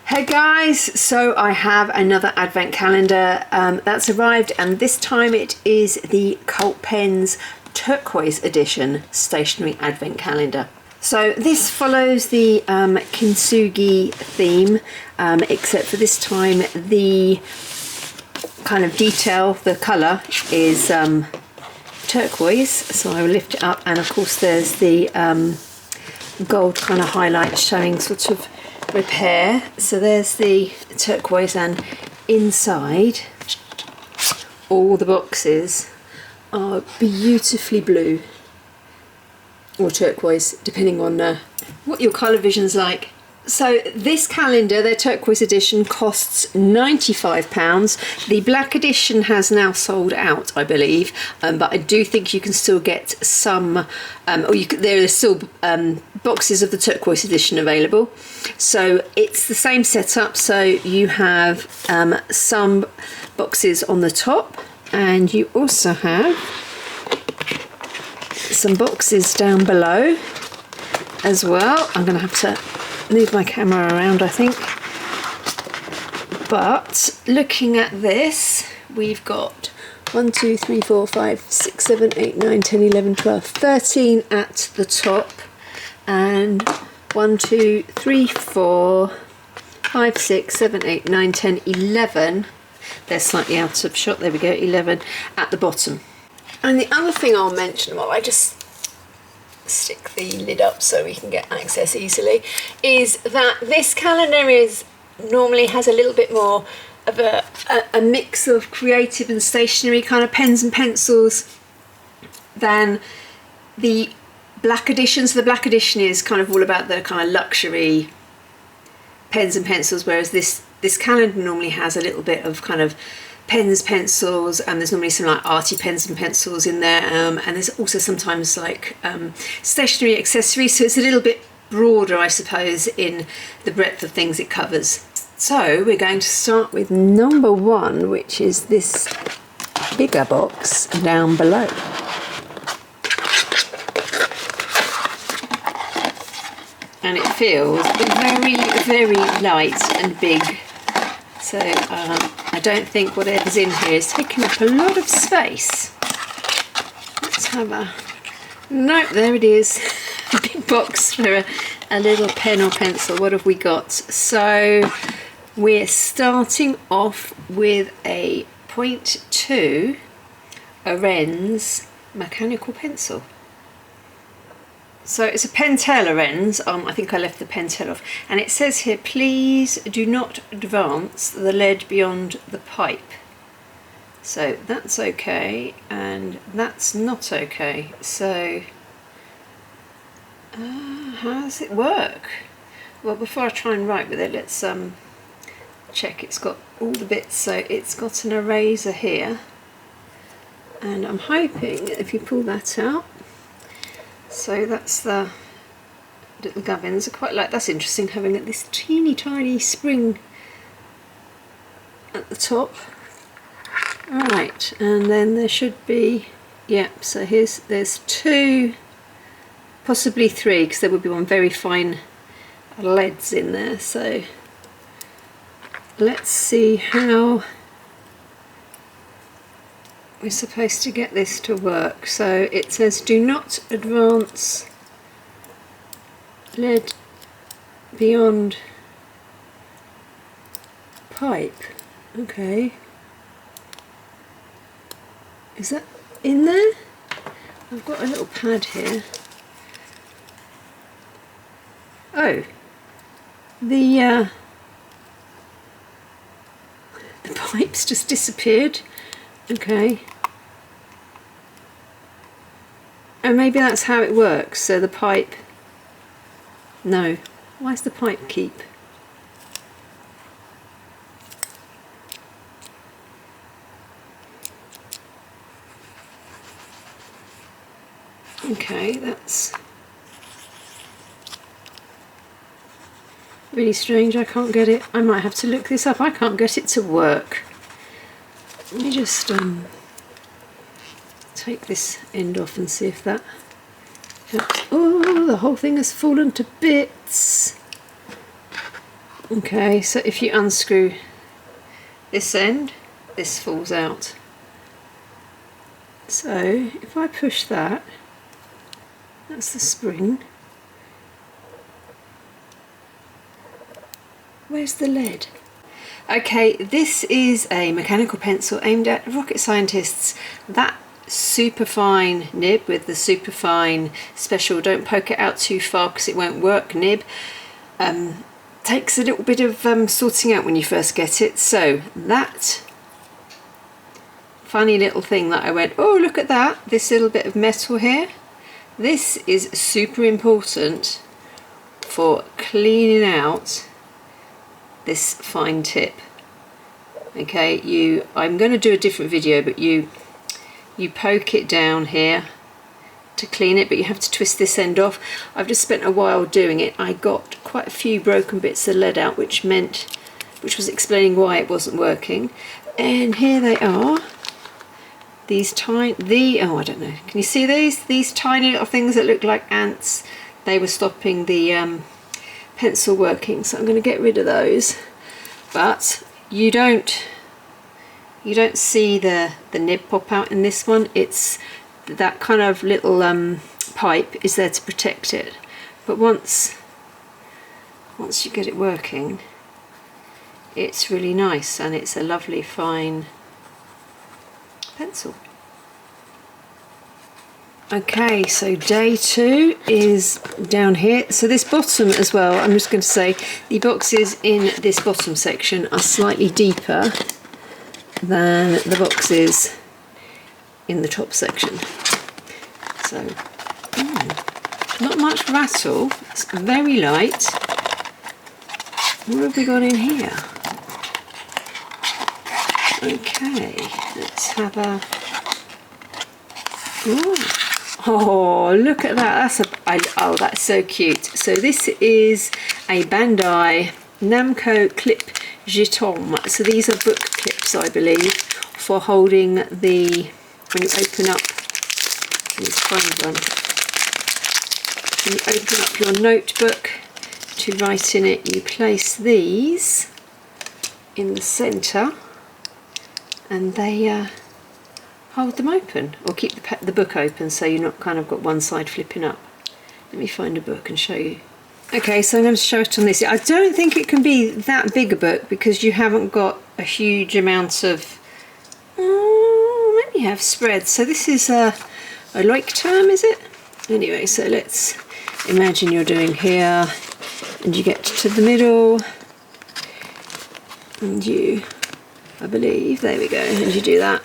Hey guys, so I have another advent calendar that's arrived, and this time it is the Cult Pens Turquoise Edition Stationery Advent Calendar. So this follows the Kintsugi theme, except for this time the kind of detail, the colour is turquoise, so I will lift it up, and of course there's the gold kind of highlights showing sort of repair. So there's the turquoise, and inside all the boxes are beautifully blue or turquoise, depending on what your colour vision's like. So this calendar, their turquoise edition, costs £95. The black edition has now sold out, I believe, but I do think you can still get some, there are still boxes of the turquoise edition available. So it's the same setup, so you have some boxes on the top, and you also have some boxes down below as well. I'm going to have to move my camera around, I think. But looking at this, we've got 1, 2, 3, 4, 5, 6, 7, 8, 9, 10, 11, 12, 13 at the top, and 1, 2, 3, 4, 5, 6, 7, 8, 9, 10, 11. They're slightly out of shot, there we go, 11 at the bottom. And the other thing I'll mention, while I just stick the lid up so we can get access easily, is that this calendar normally has a little bit more of a mix of creative and stationery kind of pens and pencils than the black edition. So the black edition is kind of all about the kind of luxury pens and pencils, whereas this calendar normally has a little bit of kind of pens, pencils, and there's normally some like arty pens and pencils in there, and there's also sometimes like stationery accessories, so it's a little bit broader, I suppose, in the breadth of things it covers. So we're going to start with number 1, which is this bigger box down below. And it feels very, very light and big. So I don't think whatever's in here is taking up a lot of space. Let's have a... Nope, there it is. A big box for a little pen or pencil. What have we got? So we're starting off with a 0.2 Arenz mechanical pencil. So it's a Pentel Arenz. I think I left the Pentel off, and it says here, please do not advance the lead beyond the pipe. So that's okay, and that's not okay. So how does it work? Well, before I try and write with it, let's check it's got all the bits. So it's got an eraser here, and I'm hoping if you pull that out, so that's the little gubbins. I quite like, that's interesting, having this teeny tiny spring at the top. Right, and then there should be, yep, so there's 2, possibly 3, because there would be one very fine leads in there. So let's see how we're supposed to get this to work. So it says do not advance lead beyond pipe. Okay, is that in there? I've got a little pad here. Oh, the pipe's just disappeared. Okay, and maybe that's how it works. So the pipe, no, why does the pipe keep? Okay, that's really strange. I can't get it. I might have to look this up. I can't get it to work. Let me just take this end off and see if that helps. Oh, the whole thing has fallen to bits. Okay, so if you unscrew this end, this falls out. So if I push that, that's the spring. Where's the lead? Okay, this is a mechanical pencil aimed at rocket scientists. That super fine nib with the super fine special don't poke it out too far because it won't work nib takes a little bit of sorting out when you first get it. So that funny little thing that I went, oh look at that, this little bit of metal here, this is super important for cleaning out this fine tip. Okay, I'm going to do a different video, but you poke it down here to clean it, but you have to twist this end off. I've just spent a while doing it. I got quite a few broken bits of lead out, which was explaining why it wasn't working. And here they are. These tiny, oh I don't know, can you see these? These tiny little things that look like ants. They were stopping the pencil working, so I'm going to get rid of those. But you don't see the nib pop out in this one. It's that kind of little pipe is there to protect it. But once you get it working, it's really nice and it's a lovely fine pencil. Okay, so day 2 is down here. So this bottom as well, I'm just going to say the boxes in this bottom section are slightly deeper than the boxes in the top section. So, not much rattle, it's very light. What have we got in here? Okay, let's have a... Ooh. Oh, look at that! Oh, that's so cute. So this is a Bandai Namco clip jeton. So these are book clips, I believe, for holding the, when you open up, and it's find one. When you open up your notebook to write in it, you place these in the centre, and they hold them open, or keep the book open, so you're not kind of got one side flipping up. Let me find a book and show you. Okay, so I'm going to show it on this. I don't think it can be that big a book because you haven't got a huge amount of, maybe you have spreads. So this is a like term, is it? Anyway, so let's imagine you're doing here, and you get to the middle, and you, I believe, there we go, and you do that.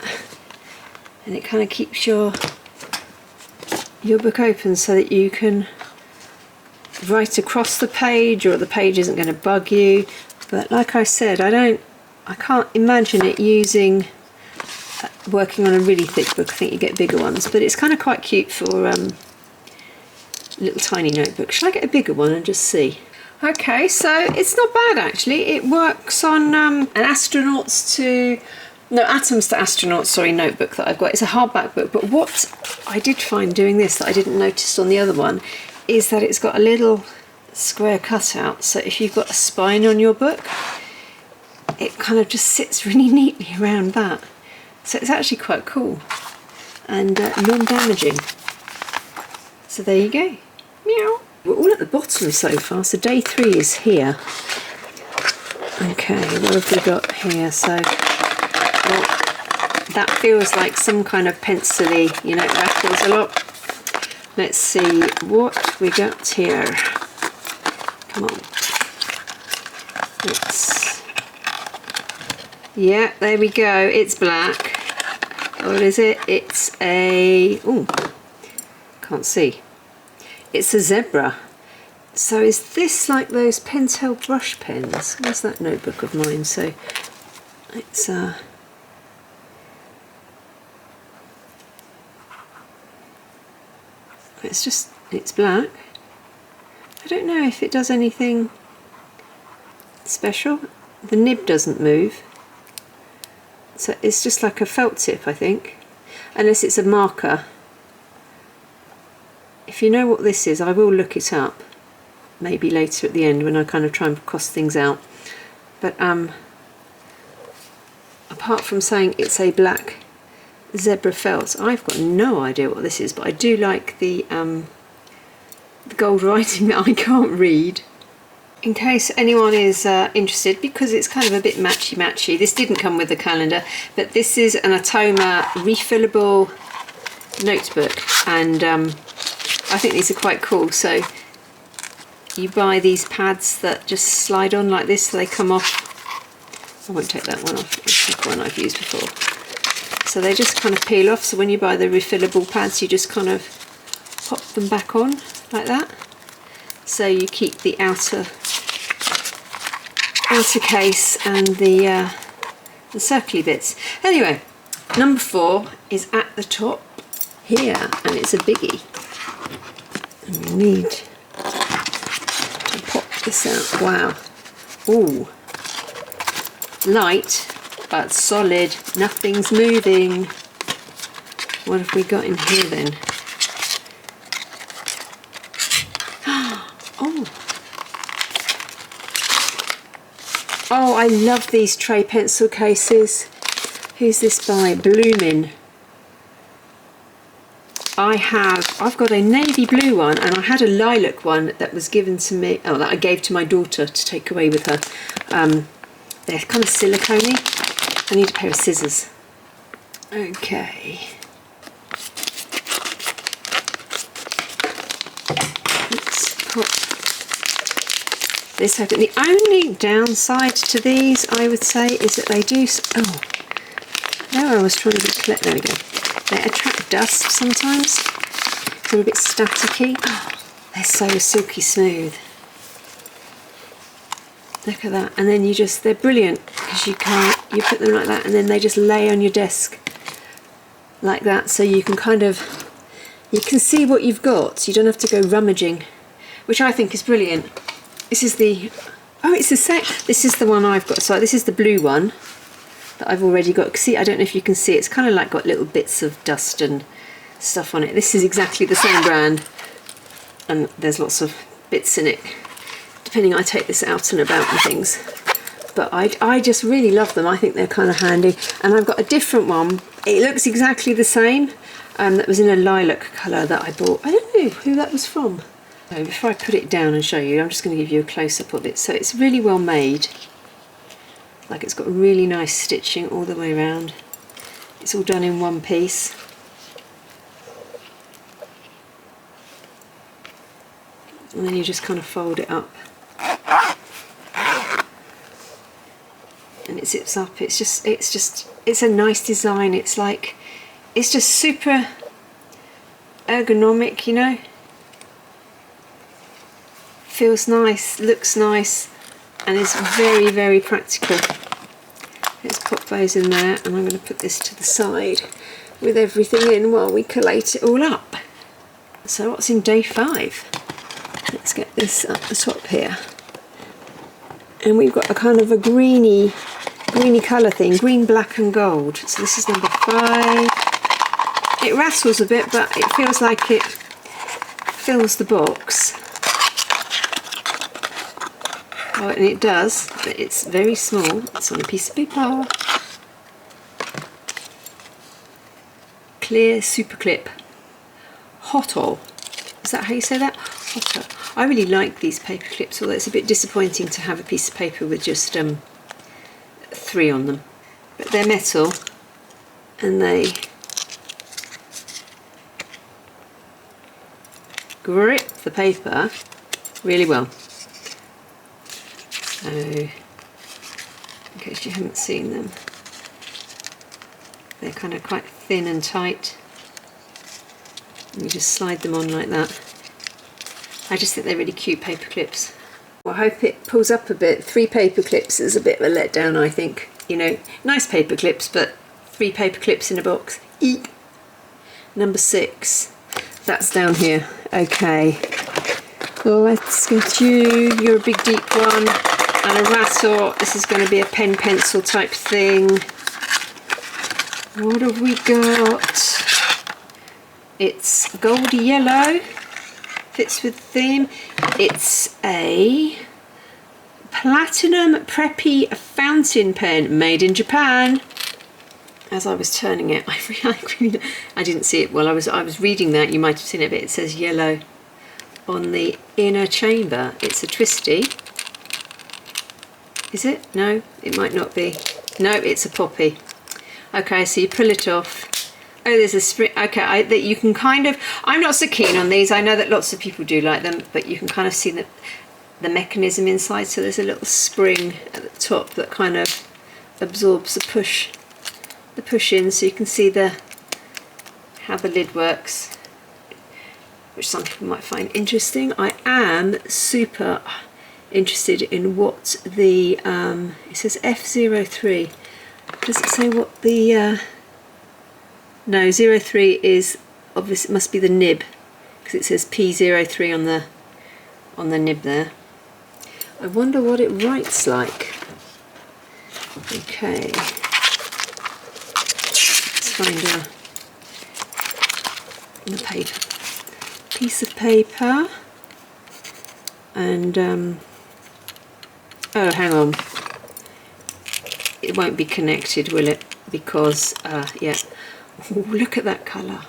And it kind of keeps your book open so that you can write across the page, or the page isn't going to bug you. But like I said, I can't imagine it working on a really thick book. I think you get bigger ones, but it's kind of quite cute for little tiny notebooks. Shall I get a bigger one and just see? Okay, so it's not bad actually. It works on an Atoms to Astronauts, sorry, notebook that I've got. It's a hardback book, but what I did find doing this that I didn't notice on the other one is that it's got a little square cutout, so if you've got a spine on your book, it kind of just sits really neatly around that. So it's actually quite cool and non-damaging. So there you go. Meow. We're all at the bottom so far, so day 3 is here. Okay, what have we got here? So that feels like some kind of pencil-y, you know, it rattles a lot. Let's see what we got here. Come on. Yeah, there we go. It's black. What is it? It's a... oh, can't see. It's a zebra. So is this like those Pentel brush pens? Where's that notebook of mine? So it's it's black. I don't know if it does anything special. The nib doesn't move. So it's just like a felt tip, I think. Unless it's a marker. If you know what this is, I will look it up. Maybe later at the end when I kind of try and cost things out. but apart from saying it's a black zebra felt, I've got no idea what this is, but I do like the gold writing that I can't read. In case anyone is interested, because it's kind of a bit matchy-matchy, this didn't come with the calendar, but this is an Atoma refillable notebook, and I think these are quite cool. So you buy these pads that just slide on like this, so they come off. I won't take that one off, it's the one I've used before. So they just kind of peel off, so when you buy the refillable pads you just kind of pop them back on like that. So you keep the outer case and the circly bits. Anyway, number 4 is at the top here, and it's a biggie. And we need to pop this out. Wow. Ooh. Light, but solid. Nothing's moving. What have we got in here then? Oh, I love these tray pencil cases. Who's this by? Bloomin'. I've got a navy blue one, and I had a lilac one that was given to me, that I gave to my daughter to take away with her. They're kind of silicone-y. I need a pair of scissors. Okay. Let's put this open. The only downside to these, I would say, is that they do... Oh, there I was trying to be clear. There we go. They attract dust sometimes. They're a bit staticky. Oh, they're so silky smooth. Look at that. And then they're brilliant, because you put them like that and then they just lay on your desk like that, so you can you can see what you've got, so you don't have to go rummaging, which I think is brilliant. This is it's the set. This is the one I've got. So this is the blue one that I've already got. See, I don't know if you can see, it's kind of like got little bits of dust and stuff on it. This is exactly the same brand, and there's lots of bits in it, depending. I take this out and about and things, but I just really love them. I think they're kind of handy. And I've got a different one. It looks exactly the same, that was in a lilac colour that I bought. I don't know who that was from. So before I put it down and show you, I'm just going to give you a close-up of it. So it's really well made. Like, it's got really nice stitching all the way around. It's all done in one piece. And then you just kind of fold it up. And it zips up. It's a nice design. It's just super ergonomic, you know. Feels nice, looks nice, and is very, very practical. Let's pop those in there, and I'm going to put this to the side with everything in while we collate it all up. So what's in day 5? Let's get this up the top here. And we've got a kind of a greeny colour thing, green, black and gold. So this is number 5. It rattles a bit, but it feels like it fills the box. Oh, and it does, but it's very small. It's on a piece of paper. Clear super clip. Hottle. Is that how you say that? Hottle. I really like these paper clips, although it's a bit disappointing to have a piece of paper with just 3 on them. But they're metal, and they grip the paper really well. So, in case you haven't seen them, they're kind of quite thin and tight. And you just slide them on like that. I just think they're really cute paper clips. Well, I hope it pulls up a bit. 3 paper clips is a bit of a letdown, I think. You know, nice paper clips, but 3 paper clips in a box. Eek. Number 6. That's down here. Okay. Let's get you. You're a big deep one. And a rattle. This is going to be a pen pencil type thing. What have we got? It's goldy yellow. Fits with the theme. It's a Platinum Preppy fountain pen made in Japan. As I was turning it, I didn't see it. Well, I was reading that. You might have seen it, but it says yellow on the inner chamber. It's a twisty. Is it? No, it might not be. No, it's a poppy. Okay, so you pull it off. Oh, there's a spring. Okay, that you can kind of. I'm not so keen on these. I know that lots of people do like them, but you can kind of see the mechanism inside. So there's a little spring at the top that kind of absorbs the push in, so you can see how the lid works, which some people might find interesting. I am super interested in what the it says F03. Does it say what the no, 03 is obviously, it must be the nib, because it says P03 on the nib there. I wonder what it writes like. Okay, let's find the paper, piece of paper, and oh, hang on, it won't be connected, will it? Because yeah. Ooh, look at that colour.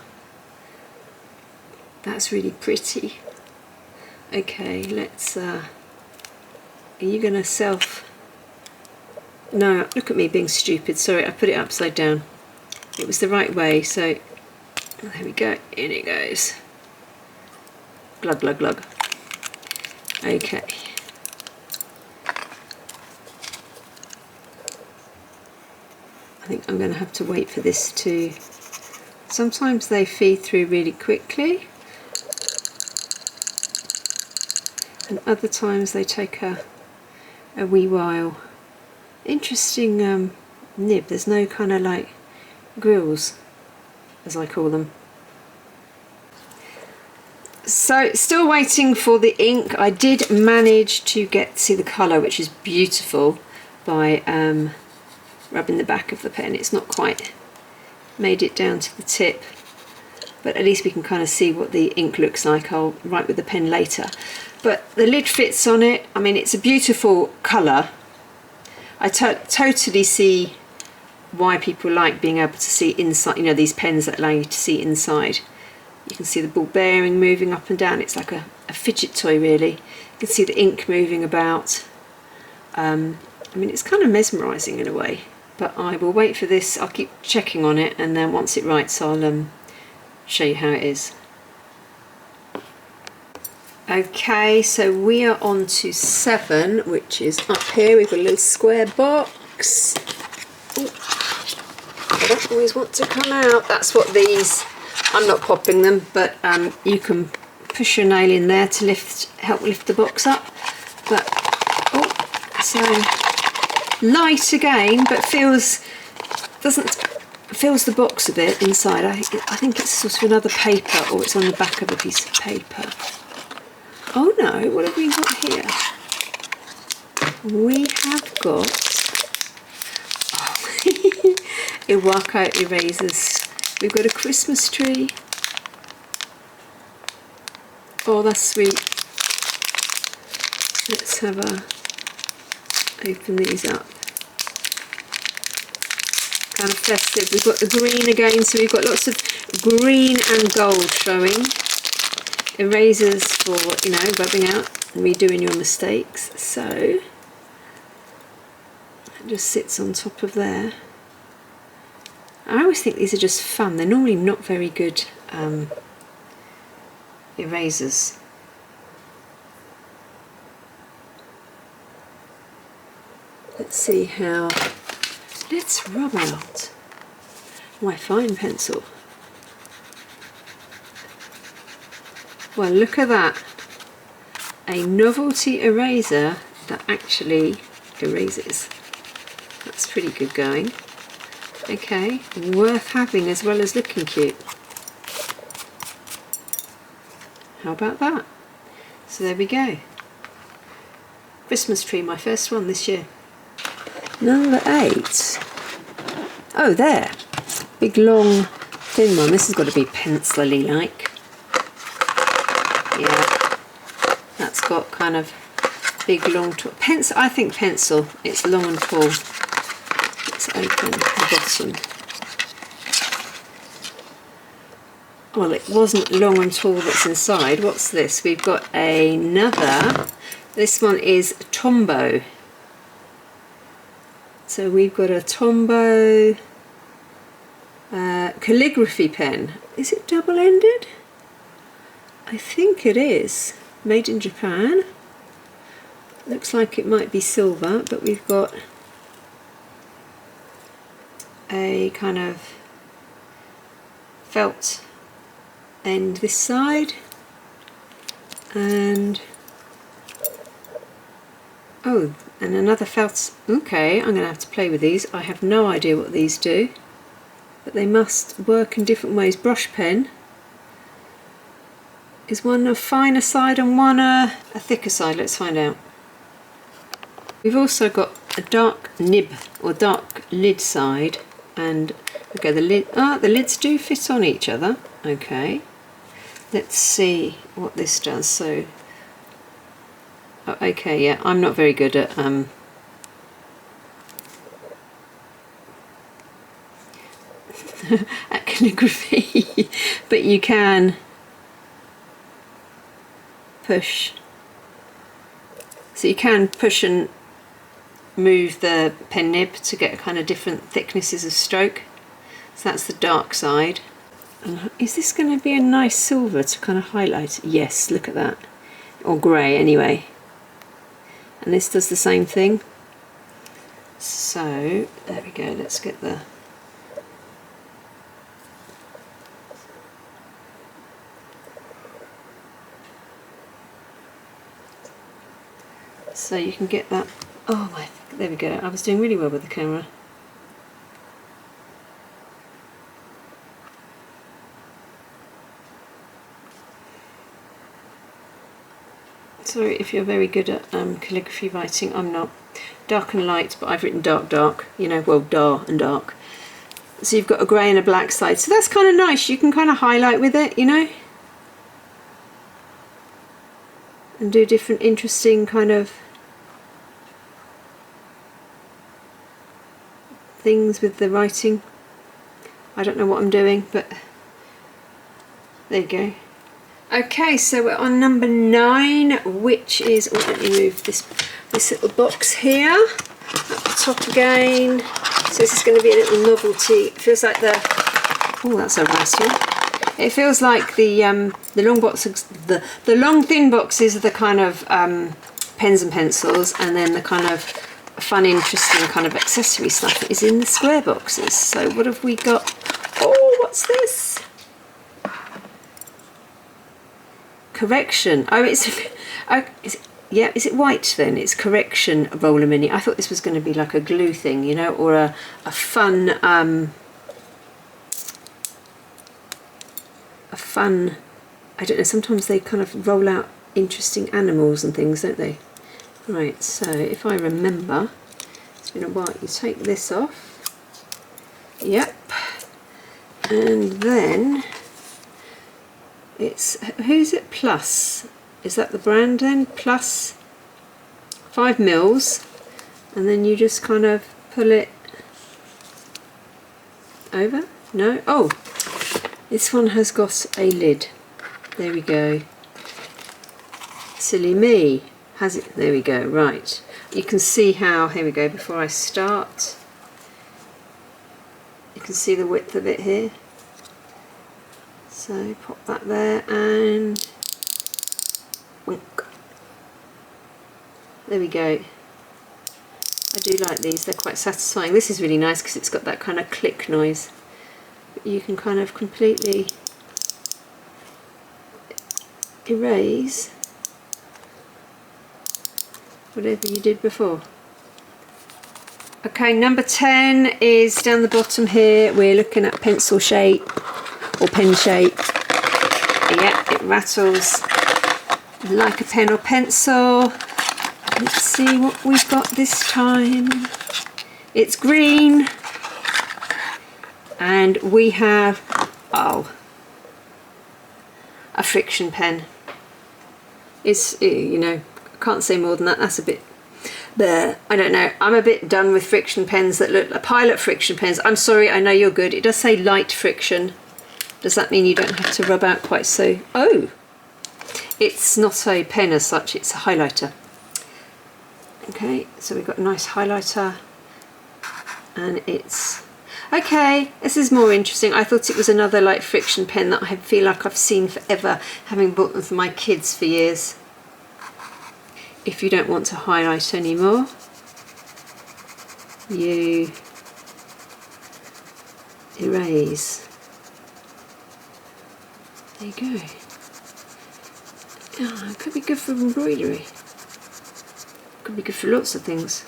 That's really pretty. Okay, let's are you gonna no, look at me being stupid. Sorry, I put it upside down. It was the right way, so there we go. In it goes. Glug glug glug. Okay. I think I'm going to have to wait for this to. Sometimes they feed through really quickly, and other times they take a wee while. Interesting nib. There's no kind of like grills, as I call them. So still waiting for the ink. I did manage to see the colour, which is beautiful, by rubbing the back of the pen. It's not quite made it down to the tip, but at least we can kind of see what the ink looks like. I'll write with the pen later, but the lid fits on it. I mean, it's a beautiful colour. I totally see why people like being able to see inside, you know, these pens that allow you to see inside. You can see the ball bearing moving up and down. It's like a fidget toy, really. You can see the ink moving about. I mean, it's kind of mesmerising in a way. But I will wait for this. I'll keep checking on it, and then once it writes, I'll show you how it is. Okay, so we are on to 7, which is up here. We've got a little square box. Ooh, I don't always want to come out. That's what these. I'm not popping them, but you can push your nail in there to help lift the box up. But oh, so. Light again, but feels the box a bit inside. I think it's sort of another paper, or it's on the back of a piece of paper. Oh no, what have we got here? We have got Iwaka erasers. We've got a Christmas tree. Oh, that's sweet. Let's have open these up. Kind of festive. We've got the green again, so we've got lots of green and gold showing. Erasers for, you know, rubbing out and redoing your mistakes. So it just sits on top of there. I always think these are just fun. They're normally not very good erasers. Let's see how. Let's rub out my fine pencil. Well, look at that. A Novelty eraser that actually erases. That's pretty good going. Okay, worth having as well as looking cute. How about that? So there we go. Christmas tree, my first one this year. Number 8. Oh, there. Big, long, thin one. This has got to be pencil-y like. Yeah. That's got kind of big, long, tall pencil. I think pencil. It's long and tall. Let's open the bottom. Well, it wasn't long and tall that's inside. What's this? We've got another. This one is Tombow. So we've got a Tombow calligraphy pen. Is it double-ended? I think it is. Made in Japan. Looks like it might be silver, but we've got a kind of felt end this side, and oh, and another felt. Okay, I'm going to have to play with these. I have no idea what these do, but they must work in different ways. Brush pen. Is one a finer side and one a thicker side? Let's find out. We've also got a dark nib or dark lid side, and okay, the lids do fit on each other. Okay, let's see what this does. So, oh, okay, yeah, I'm not very good at at calligraphy, but you can push. So you can push and move the pen nib to get kind of different thicknesses of stroke. So that's the dark side. And is this going to be a nice silver to kind of highlight? Yes, look at that. Or grey anyway. And this does the same thing. So there we go, let's get the so you can get that. Oh my, there we go. I was doing really well with the camera. Sorry if you're very good at calligraphy writing. I'm not. Dark and light, but I've written dark, dark. You know, well, dar and dark. So you've got a grey and a black side. So that's kind of nice. You can kind of highlight with it, you know, and do different interesting kind of things with the writing. I don't know what I'm doing, but there you go. Okay, so we're on number 9, which is, oh, let me move this little box here at the top again. So this is going to be a little novelty. It feels like the, oh, that's a rattle. It feels like the long boxes, the long thin boxes are the kind of pens and pencils, and then the kind of fun, interesting kind of accessory stuff is in the square boxes. So what have we got? Oh, what's this? Correction. Oh, it's yeah. Is it white then? It's correction roller mini. I thought this was going to be like a glue thing, you know, or a fun I don't know. Sometimes they kind of roll out interesting animals and things, don't they? Right. So if I remember, it's been a while. You take this off. Yep. And then it's, who's it? Plus, is that the brand then? Plus 5 mils, and then you just kind of pull it over. No, oh, this one has got a lid. There we go. Silly me. Has it? There we go. Right. You can see how. Here we go. Before I start, you can see the width of it here. So pop that there and wink. There we go. I do like these, they're quite satisfying. This is really nice because it's got that kind of click noise. But you can kind of completely erase whatever you did before. Okay, number 10 is down the bottom here. We're looking at pencil shape or pen shape. Yeah, it rattles like a pen or pencil. Let's see what we've got this time. It's green, and we have, oh, a friction pen. It's, you know, I can't say more than that. That's a bit there. I don't know. I'm a bit done with friction pens that look like pilot friction pens. I'm sorry, I know you're good. It does say light friction. Does that mean you don't have to rub out quite so? Oh, it's not a pen as such, it's a highlighter. Okay, so we've got a nice highlighter, and it's okay. This is more interesting. I thought it was another light friction pen that I feel like I've seen forever, having bought them for my kids for years. If you don't want to highlight anymore, you erase. There you go. Oh, it could be good for embroidery. Could be good for lots of things.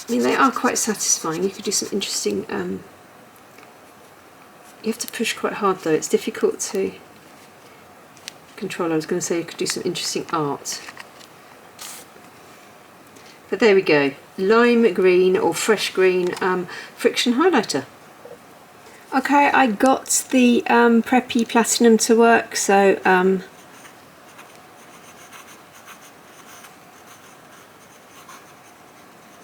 I mean, they are quite satisfying. You could do some interesting... you have to push quite hard though. It's difficult to control. I was going to say you could do some interesting art. But there we go. Lime green or fresh green friction highlighter. Okay, I got the Preppy Platinum to work, so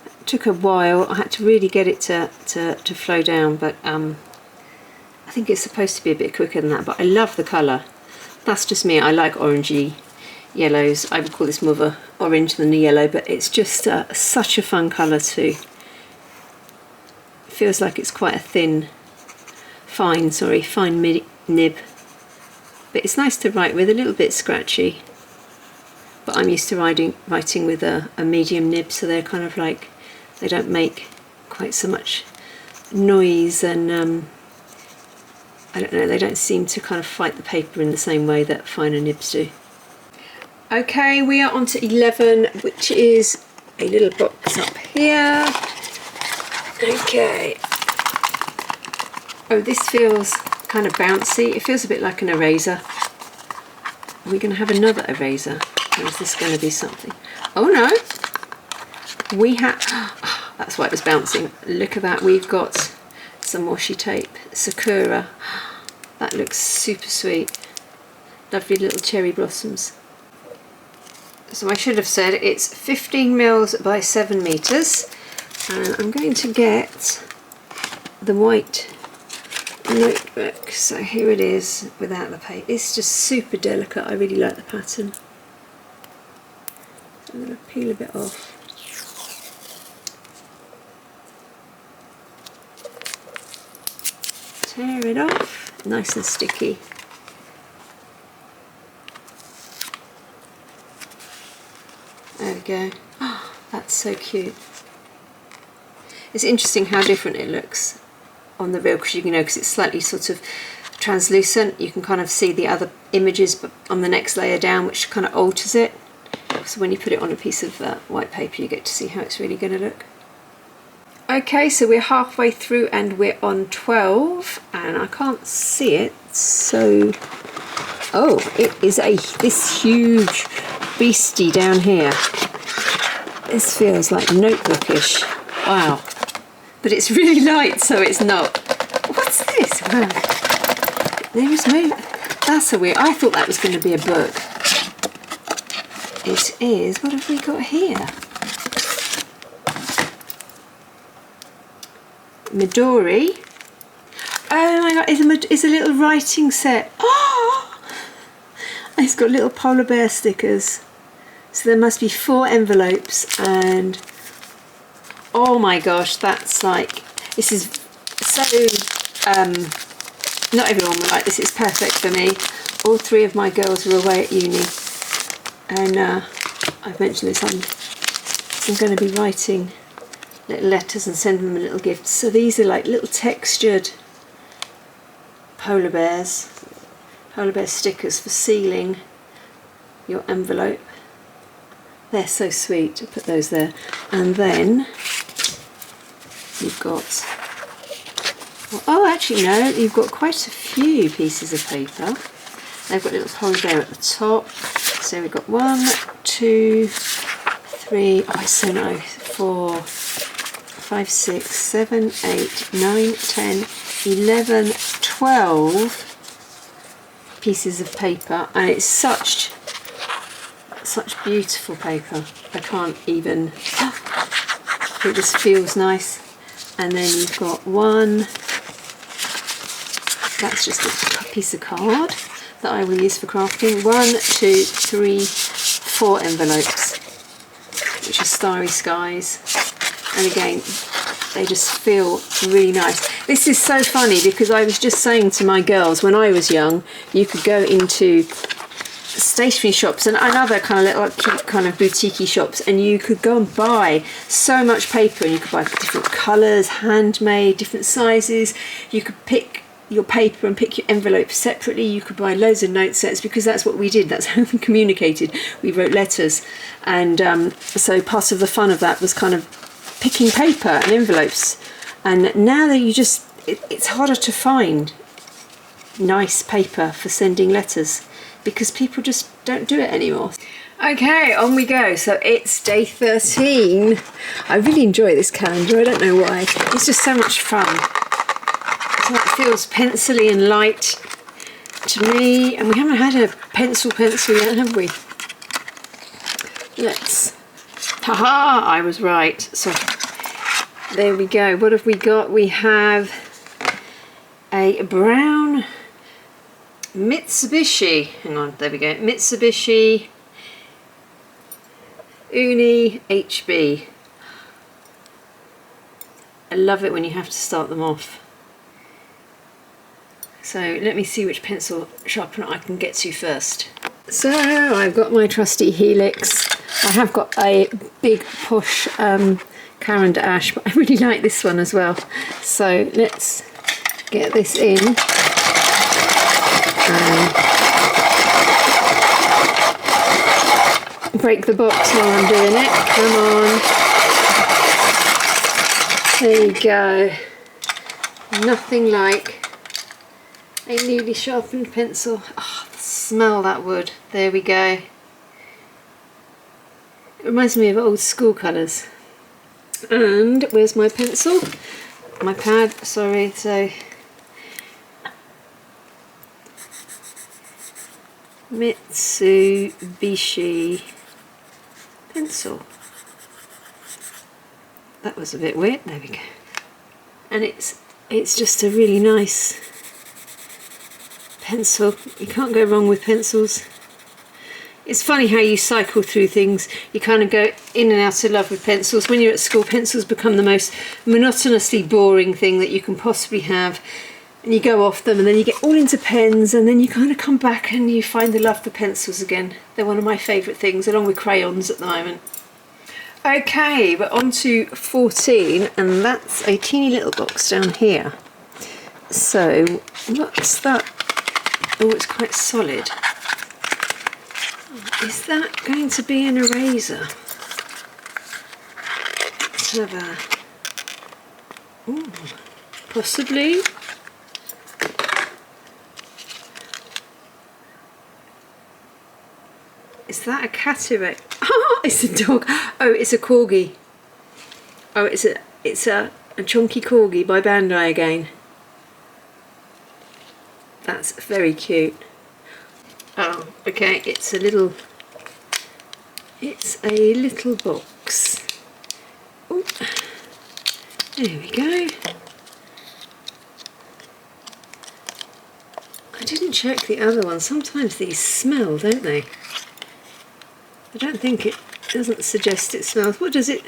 it took a while. I had to really get it to flow down, but I think it's supposed to be a bit quicker than that, but I love the colour. That's just me. I like orangey yellows. I would call this more of a orange than a yellow, but it's just such a fun colour too. It feels like it's quite a fine nib, but it's nice to write with, a little bit scratchy, but I'm used to writing with a medium nib, so they're kind of like, they don't make quite so much noise, and I don't know, they don't seem to kind of fight the paper in the same way that finer nibs do. Okay, we are on to 11, which is a little box up here. Okay. Oh, this feels kind of bouncy. It feels a bit like an eraser. Are we going to have another eraser? Or is this going to be something? Oh no! We have... that's why it was bouncing. Look at that. We've got some washi tape. Sakura. That looks super sweet. Lovely little cherry blossoms. So I should have said it's 15 mils by 7 meters. And I'm going to get the white notebook. So here it is without the paper. It's just super delicate. I really like the pattern. I'm going to peel a bit off. Tear it off. Nice and sticky. There we go. Oh, that's so cute. It's interesting how different it looks on the reel, because you know, because it's slightly sort of translucent. You can kind of see the other images but on the next layer down, which kind of alters it. So when you put it on a piece of white paper, you get to see how it's really going to look. Okay, so we're halfway through and we're on 12, and I can't see it, so... oh, it is this huge beastie down here. This feels like notebookish. Wow. But it's really light, so it's not. What's this? Wow. There is no... that's a weird... I thought that was going to be a book. It is... what have we got here? Midori. Oh my god, it's a little writing set. Oh! It's got little polar bear stickers. So there must be 4 envelopes, and oh my gosh, that's like, this is so, not everyone will like this, it's perfect for me. All 3 of my girls are away at uni, and I've mentioned this, I'm going to be writing little letters and send them a little gift. So these are like little textured polar bear stickers for sealing your envelope. They're so sweet. To put those there. And then you've got, oh actually no, you've got quite a few pieces of paper. They've got little polar bear at the top. So we've got 1, 2, 3, oh it's so nice, 4, 5, 6, 7, 8, 9, 10, 11, 12 pieces of paper, and it's such such beautiful paper. I can't even, it just feels nice. And then you've got one, that's just a piece of card that I will use for crafting. 1, 2, 3, 4 envelopes, which are Starry Skies. And again, they just feel really nice. This is so funny because I was just saying to my girls, when I was young, you could go into stationery shops and other kind of little cute kind of boutique-y shops, and you could go and buy so much paper, and you could buy different colours, handmade, different sizes. You could pick your paper and pick your envelopes separately. You could buy loads of note sets, because that's what we did, that's how we communicated. We wrote letters, and so part of the fun of that was kind of picking paper and envelopes. And now that it's harder to find nice paper for sending letters because people just don't do it anymore. Okay, on we go. So it's day 13. I really enjoy this calendar, I don't know why. It's just so much fun. So it feels pencil-y and light to me, and we haven't had a pencil yet, have we? Haha, I was right. So there we go. What have we got? We have a brown Mitsubishi. Hang on, there we go. Mitsubishi Uni HB. I love it when you have to start them off. So let me see which pencil sharpener I can get to first. So I've got my trusty Helix. I have got a big posh Caran d'Ache, but I really like this one as well. So let's get this in. Break the box while I'm doing it. Come on. There you go. Nothing like a newly sharpened pencil. Oh, smell that wood. There we go. It reminds me of old school colours. And where's my pencil? My pad, sorry. So Mitsubishi pencil. That was a bit weird. There we go. And it's just a really nice pencil. You can't go wrong with pencils. It's funny how you cycle through things. You kind of go in and out of love with pencils. When you're at school, pencils become the most monotonously boring thing that you can possibly have. And you go off them, and then you get all into pens, and then you kind of come back and you find the love for pencils again. They're one of my favourite things, along with crayons at the moment. Okay, we're on to 14, and that's a teeny little box down here. So, what's that? Oh, it's quite solid. Is that going to be an eraser? Let's have a... Ooh, possibly. Is that a cat eraser? Oh, it's a dog. Oh, it's a corgi. Oh, it's a chunky corgi by Bandai again. That's very cute. Oh, okay, it's a little box. Ooh. There we go. I didn't check the other one. Sometimes these smell, don't they? I don't think it doesn't suggest it smells. What does it?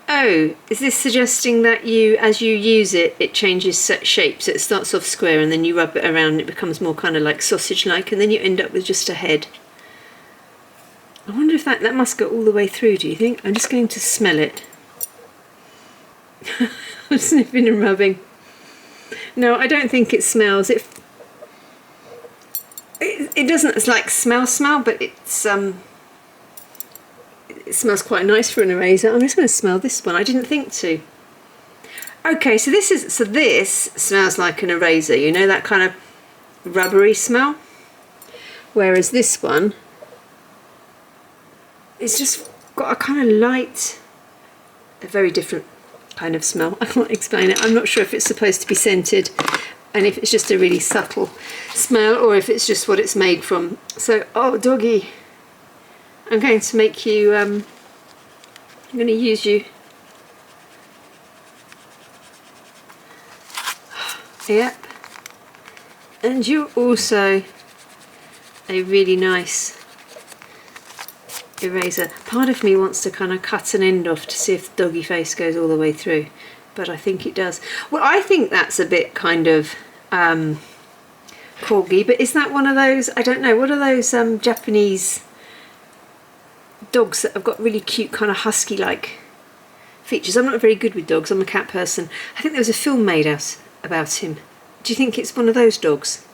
Oh, is this suggesting that as you use it, it changes shape? So it starts off square and then you rub it around and it becomes more kind of like sausage-like, and then you end up with just a head. I wonder if that must go all the way through, do you think? I'm just going to smell it. I'm sniffing and rubbing. No, I don't think it smells. It doesn't, it's like smell, but it smells quite nice for an eraser. I'm just going to smell this one. I didn't think to. Okay, so this smells like an eraser. You know, that kind of rubbery smell. Whereas this one, it's just got a kind of light, a very different kind of smell. I can't explain it. I'm not sure if it's supposed to be scented. and if it's just a really subtle smell or if it's just what it's made from. So, oh doggy, I'm going to make you, I'm going to use you. Yep. And you're also a really nice eraser. Part of me wants to kind of cut an end off to see if the doggy face goes all the way through, but I think it does. Well, I think that's a bit kind of corgi, but is that one of those, I don't know, what are those Japanese dogs that have got really cute kind of husky like features? I'm not very good with dogs, I'm a cat person. I think there was a film made about him. Do you think it's one of those dogs?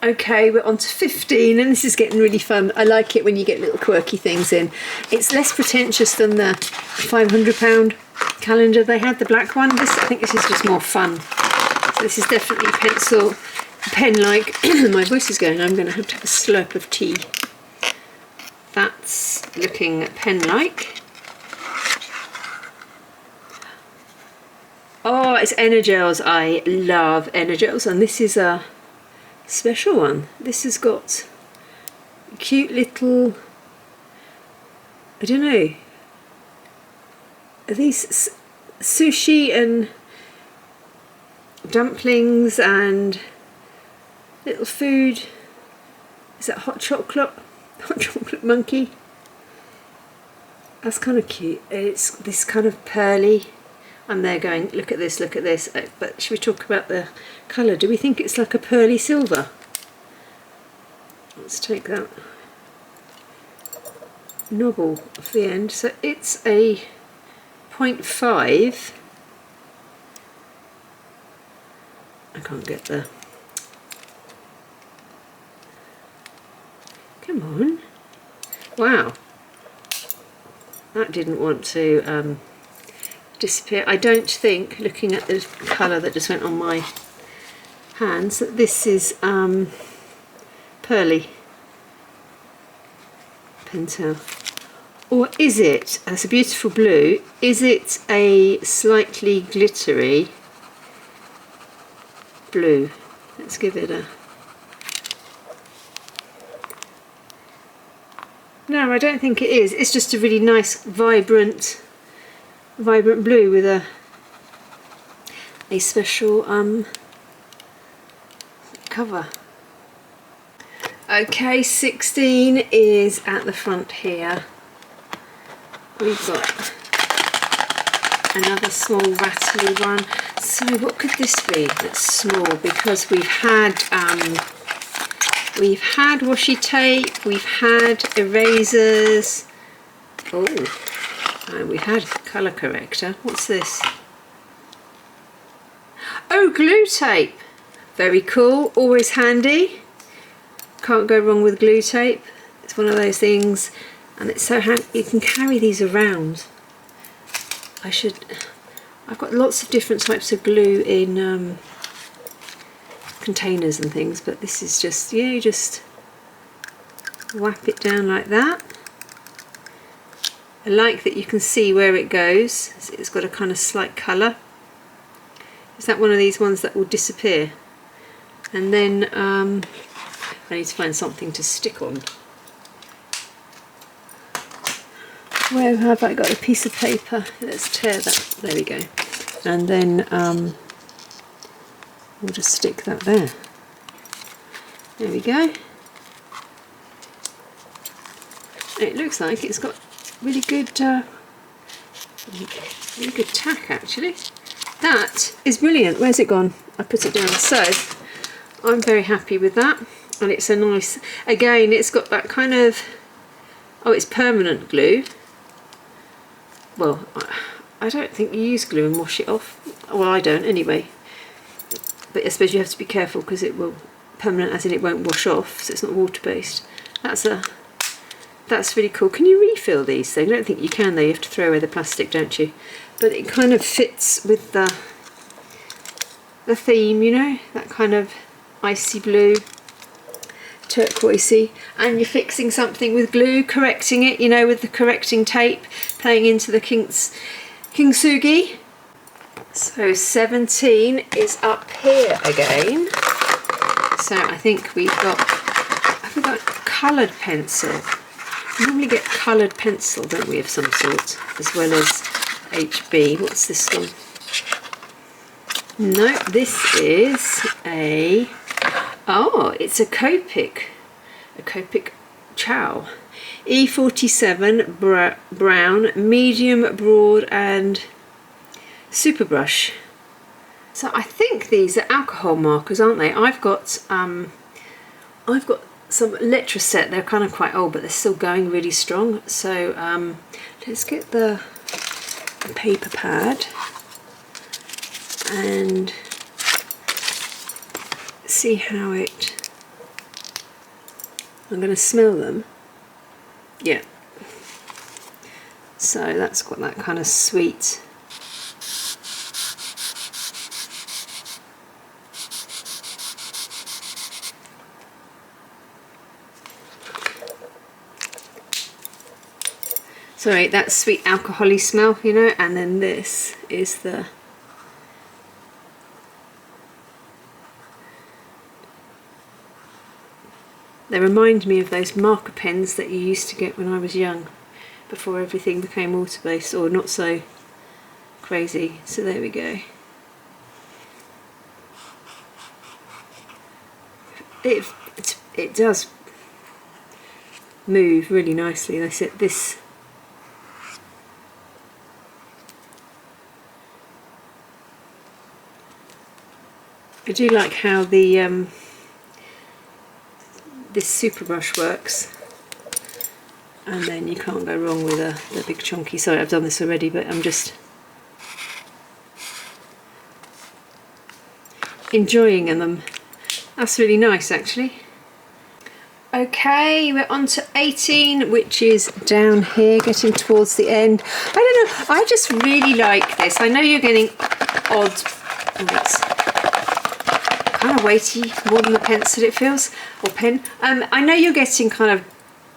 Okay, we're on to 15 and this is getting really fun. I like it when you get little quirky things in. It's less pretentious than the £500 calendar they had, the black one. I think this is just more fun. So this is definitely pencil, pen-like. My voice is going, I'm going to have a slurp of tea. That's looking pen-like. Oh, it's Energels. I love Energels, and this is a special one. This has got cute little, I don't know, are these sushi and dumplings and little food? Is that hot chocolate? Hot chocolate monkey? That's kind of cute. It's this kind of pearly. I'm there going, look at this, look at this. But should we talk about the colour? Do we think it's like a pearly silver? Let's take that knobble off the end. So it's a 0.5. I can't get the... Come on. Wow. That didn't want to disappear. I don't think, looking at the colour that just went on my hands, that this is pearly pentel. Or is it, that's a beautiful blue, is it a slightly glittery blue? Let's give it a... No, I don't think it is. It's just a really nice, vibrant blue with a special cover. Okay, 16 is at the front here. We've got another small rattly one. So what could this be that's small? Because we've had washi tape, we've had erasers, and we had colour corrector. What's this? Oh, glue tape. Very cool, always handy. Can't go wrong with glue tape. It's one of those things, and it's so handy. You can carry these around. I've got lots of different types of glue in containers and things, but this is just, yeah, you just whap it down like that. I like that you can see where it goes. It's got a kind of slight colour. Is that one of these ones that will disappear? And then I need to find something to stick on. Where have I got a piece of paper? Let's tear that. There we go. And then we'll just stick that there. There we go. It looks like it's got really good tack actually. That is brilliant. Where's it gone? I put it down. So I'm very happy with that, and it's a nice, again, it's got that kind of, oh, it's permanent glue. Well, I don't think you use glue and wash it off. Well, I don't anyway. But I suppose you have to be careful because it will, permanent as in it won't wash off, so it's not water-based. That's really cool. Can you refill these things? I don't think you can though, you have to throw away the plastic, don't you? But it kind of fits with the theme, you know, that kind of icy blue, turquoisey, and you're fixing something with glue, correcting it, you know, with the correcting tape, playing into the Kintsugi. So 17 is up here again. so I think have we got coloured pencil? We normally get coloured pencil, don't we, of some sort, as well as HB. What's this one? No, this is it's a Copic Chow. E47 brown, medium, broad and super brush. So I think these are alcohol markers, aren't they? I've got some Letraset. They're kind of quite old, but they're still going really strong. So let's get the paper pad and see how it. I'm going to smell them. Yeah. So that's got that kind of sweet. Sorry, that sweet alcohol-y smell, you know, and then this is the they remind me of those marker pens that you used to get when I was young, before everything became water-based, or not so crazy. So there we go. It does move really nicely. I said this. I do like how the this super brush works, and then you can't go wrong with the big chunky. Sorry, I've done this already, but I'm just enjoying them. That's really nice, actually. Okay, we're on to 18, which is down here, getting towards the end. I don't know, I just really like this. I know you're getting odd, oh, it's kind of weighty, more than the pencil it feels, or pen. I know you're getting kind of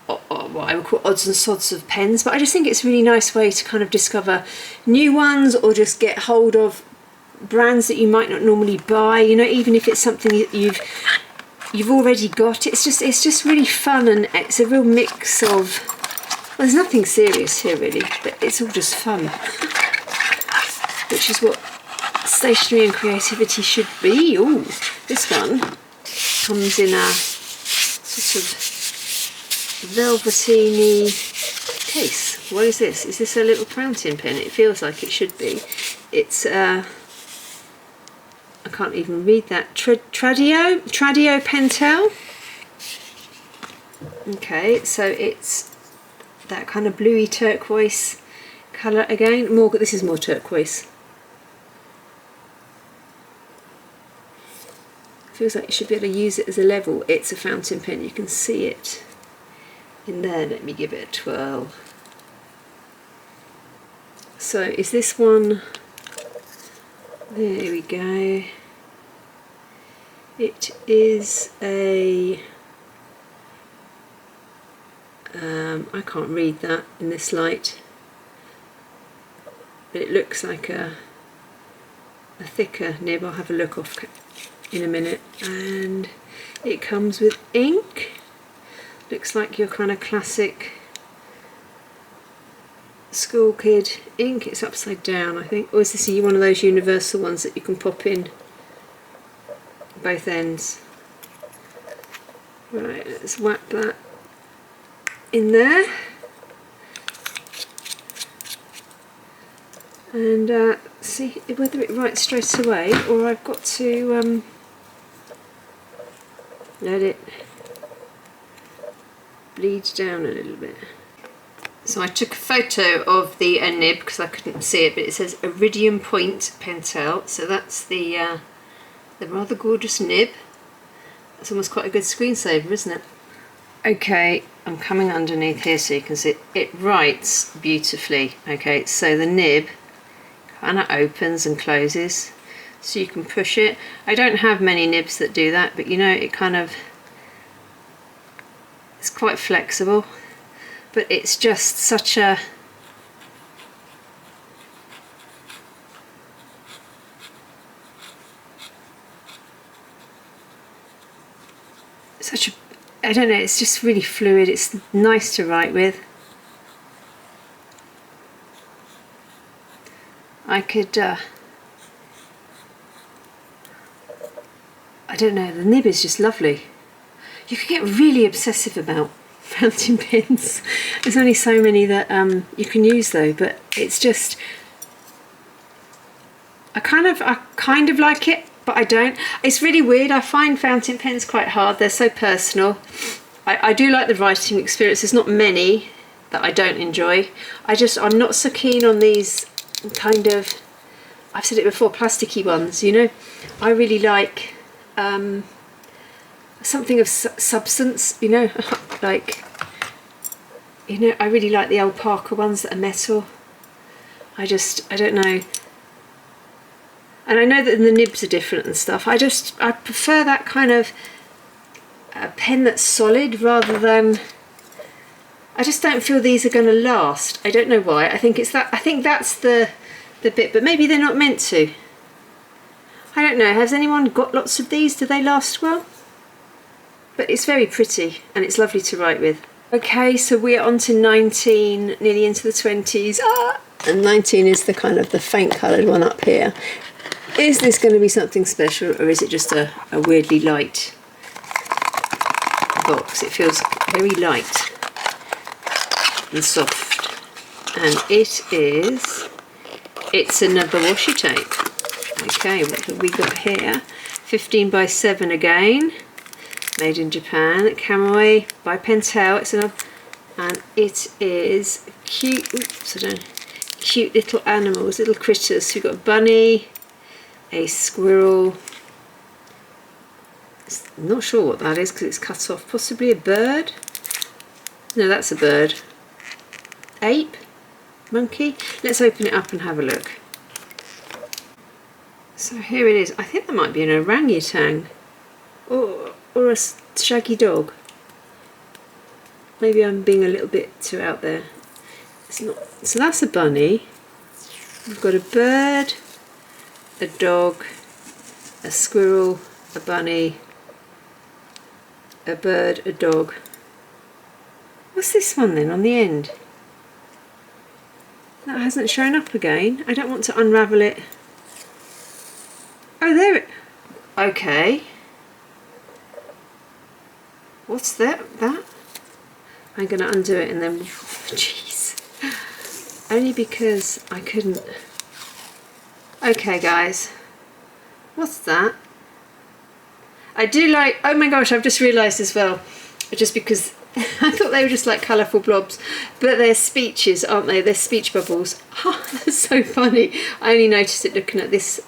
what I would call odds and sods of pens, but I just think it's a really nice way to kind of discover new ones, or just get hold of brands that you might not normally buy, you know, even if it's something that you've already got. It's just really fun, and it's a real mix of, well, there's nothing serious here really, but it's all just fun, which is what stationery and creativity should be. Ooh, this one comes in a sort of velveteeny case. What is this? Is this a little fountain pen? It feels like it should be. It's I can't even read that. Tradio Pentel. Okay, so it's that kind of bluey turquoise colour again. This is more turquoise. Feels like you should be able to use it as a level. It's a fountain pen, you can see it in there. Let me give it a twirl. So is this one, there we go. It is a, I can't read that in this light, but it looks like a thicker nib. I'll have a look off in a minute. And it comes with ink. Looks like your kind of classic school kid ink. It's upside down, I think. Or is this one of those universal ones that you can pop in both ends? Right, let's whack that in there. And see whether it writes straight away, or I've got to let it bleed down a little bit. So I took a photo of the nib because I couldn't see it, but it says Iridium Point Pentel. So that's the rather gorgeous nib. That's almost quite a good screensaver, isn't it? Okay, I'm coming underneath here so you can see it writes beautifully. Okay, so the nib kind of opens and closes, so you can push it. I don't have many nibs that do that, but you know, it's quite flexible, but it's just such a such a, I don't know, it's just really fluid. It's nice to write with. I could, I don't know, the nib is just lovely. You can get really obsessive about fountain pens. There's only so many that you can use though, but it's just, I kind of like it, but I don't. It's really weird. I find fountain pens quite hard. They're so personal. I do like the writing experience. There's not many that I don't enjoy. I'm not so keen on these kind of, I've said it before, plasticky ones, you know. I really like something of substance, you know, like, you know, I really like the alpaca ones that are metal. I don't know. And I know that the nibs are different and stuff. I prefer that kind of a pen that's solid rather than, I just don't feel these are going to last. I don't know why. I think that's the bit, but maybe they're not meant to. I don't know. Has anyone got lots of these? Do they last well? But it's very pretty and it's lovely to write with. Okay, so we're on to 19, nearly into the 20s. And 19 is the kind of the faint coloured one up here. Is this going to be something special, or is it just a weirdly light box? It feels very light and soft. And it's another washi tape. Okay, what have we got here? 15 by 7 again. Made in Japan, Kamui by Pentel. It's another, and it is cute. Oops, I don't know. Cute little animals, little critters. So we've got a bunny, a squirrel. I'm not sure what that is because it's cut off. Possibly a bird. No, that's a bird. Ape, monkey. Let's open it up and have a look. So here it is. I think that might be an orangutan. Or a shaggy dog. Maybe I'm being a little bit too out there. It's not. So that's a bunny. We've got a bird, a dog, a squirrel, a bunny, a bird, a dog. What's this one then on the end? That hasn't shown up again. I don't want to unravel it. Oh, there it. Okay. What's that? I'm going to undo it and then, jeez, only because I couldn't. Okay guys, what's that? I do like, oh my gosh, I've just realised as well, just because I thought they were just like colourful blobs, but they're speeches, aren't they? They're speech bubbles. Oh, that's so funny. I only noticed it looking at this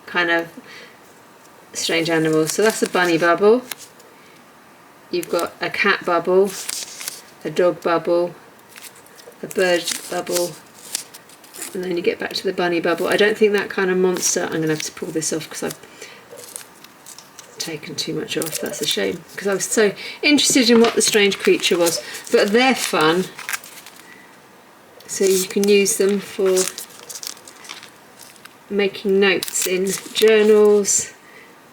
kind of strange animal. So that's a bunny bubble. You've got a cat bubble, a dog bubble, a bird bubble, and then you get back to the bunny bubble. I don't think that kind of monster, I'm going to have to pull this off because I've taken too much off. That's a shame because I was so interested in what the strange creature was. But they're fun, so you can use them for making notes in journals,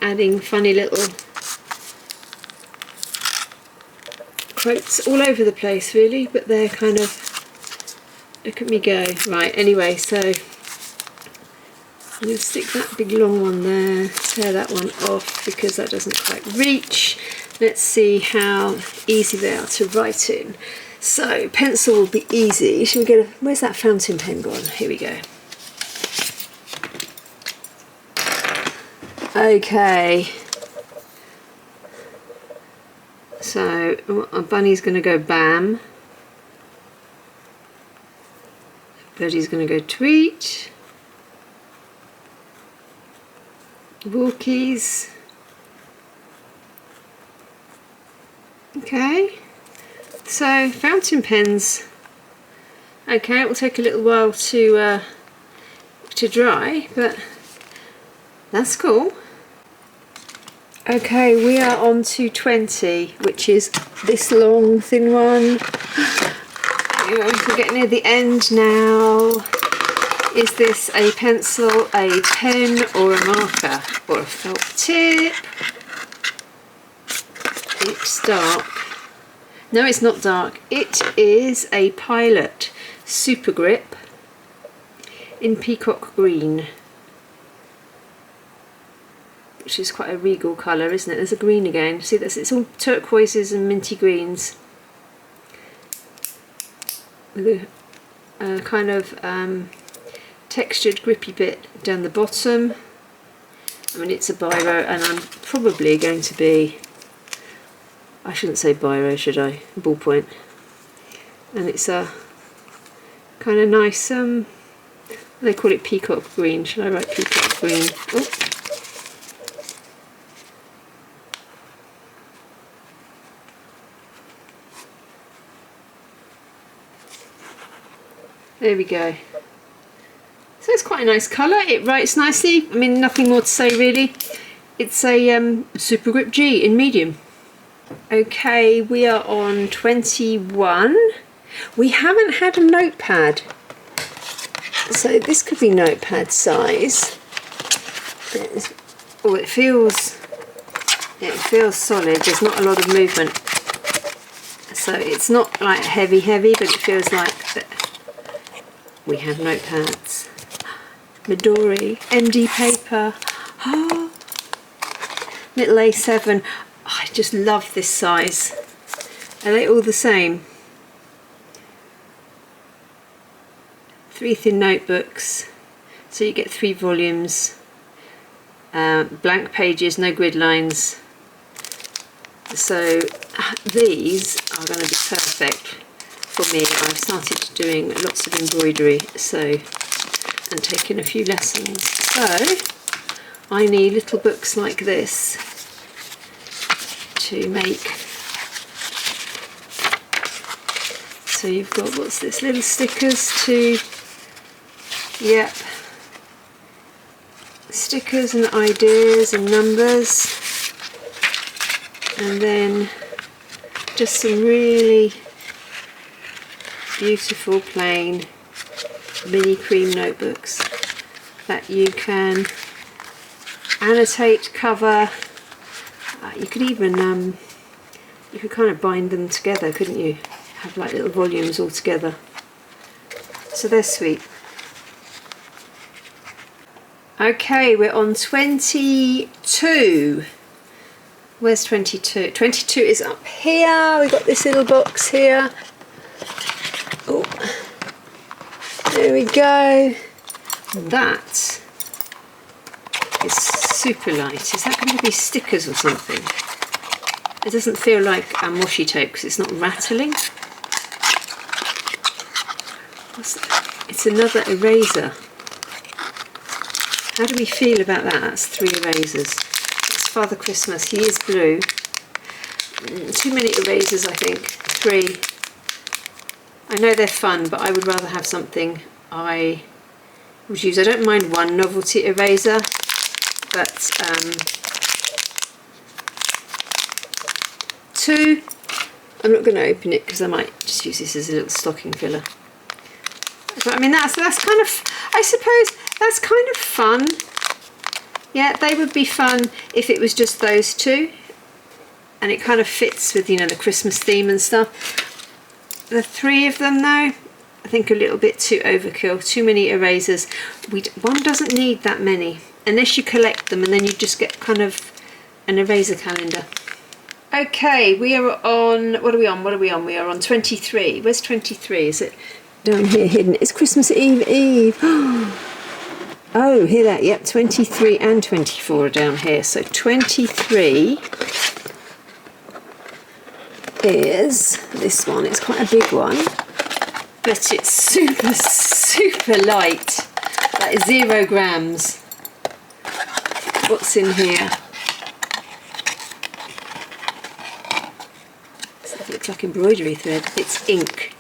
adding funny little quotes all over the place really, but they're kind of, look at me go. Right, anyway, so I'm going to stick that big long one there, tear that one off because that doesn't quite reach. Let's see how easy they are to write in. So pencil will be easy. Should we get a, where's that fountain pen gone? Here we go. Okay. So a bunny's going to go bam. Birdie's going to go tweet. Walkies. Okay. So fountain pens. Okay, it will take a little while to dry, but that's cool. Okay, we are on to 20, which is this long, thin one. We're getting near the end now. Is this a pencil, a pen, or a marker, or a felt tip? It's dark. No, it's not dark. It is a Pilot Super Grip in peacock green, which is quite a regal colour, isn't it? There's a green again. See, this, it's all turquoises and minty greens. With a kind of textured grippy bit down the bottom. I mean, it's a biro, and I'm probably going to be, I shouldn't say biro, should I? Ballpoint. And it's a kind of nice, they call it peacock green. Should I write peacock green? Oh. There we go. So it's quite a nice colour. It writes nicely. I mean, nothing more to say really. It's a Super Grip G in medium. Okay, we are on 21. We haven't had a notepad, so this could be notepad size. Oh, it feels solid. There's not a lot of movement, so it's not like heavy, but it feels like that. We have notepads. Midori MD paper. Oh, little A7. I just love this size. Are they all the same? 3 thin notebooks, so you get 3 volumes, blank pages, no grid lines. So these are going to be perfect for me. I've started doing lots of embroidery, and taking a few lessons. So I need little books like this to make. So you've got, what's this, little stickers to, yep, stickers and ideas and numbers, and then just some really beautiful plain mini cream notebooks that you can annotate, cover. You could even you could kind of bind them together, couldn't you? Have like little volumes all together. So they're sweet. Okay, we're on 22. Where's 22? 22 is up here. We've got this little box here. Oh, there we go. That is super light. Is that going to be stickers or something? It doesn't feel like washi tape because it's not rattling. It's another eraser. How do we feel about that? That's 3 erasers. It's Father Christmas. He is blue. Too many erasers, I think. 3. I know they're fun, but I would rather have something I would use. I don't mind 1 Novelty eraser, but 2. I'm not going to open it because I might just use this as a little stocking filler. But I mean, that's kind of, I suppose that's kind of fun. Yeah, they would be fun if it was just those 2, and it kind of fits with, you know, the Christmas theme and stuff. The 3 of them though, I think a little bit too overkill, too many erasers. One doesn't need that many, unless you collect them and then you just get kind of an eraser calendar. Okay, we are on, what are we on? We are on 23. Where's 23? Is it down here hidden? It's Christmas Eve. Oh, hear that? Yep, 23 and 24 are down here. So 23 is this one. It's quite a big one, but it's super light. That is 0 grams. What's in here? It looks like embroidery thread. It's ink.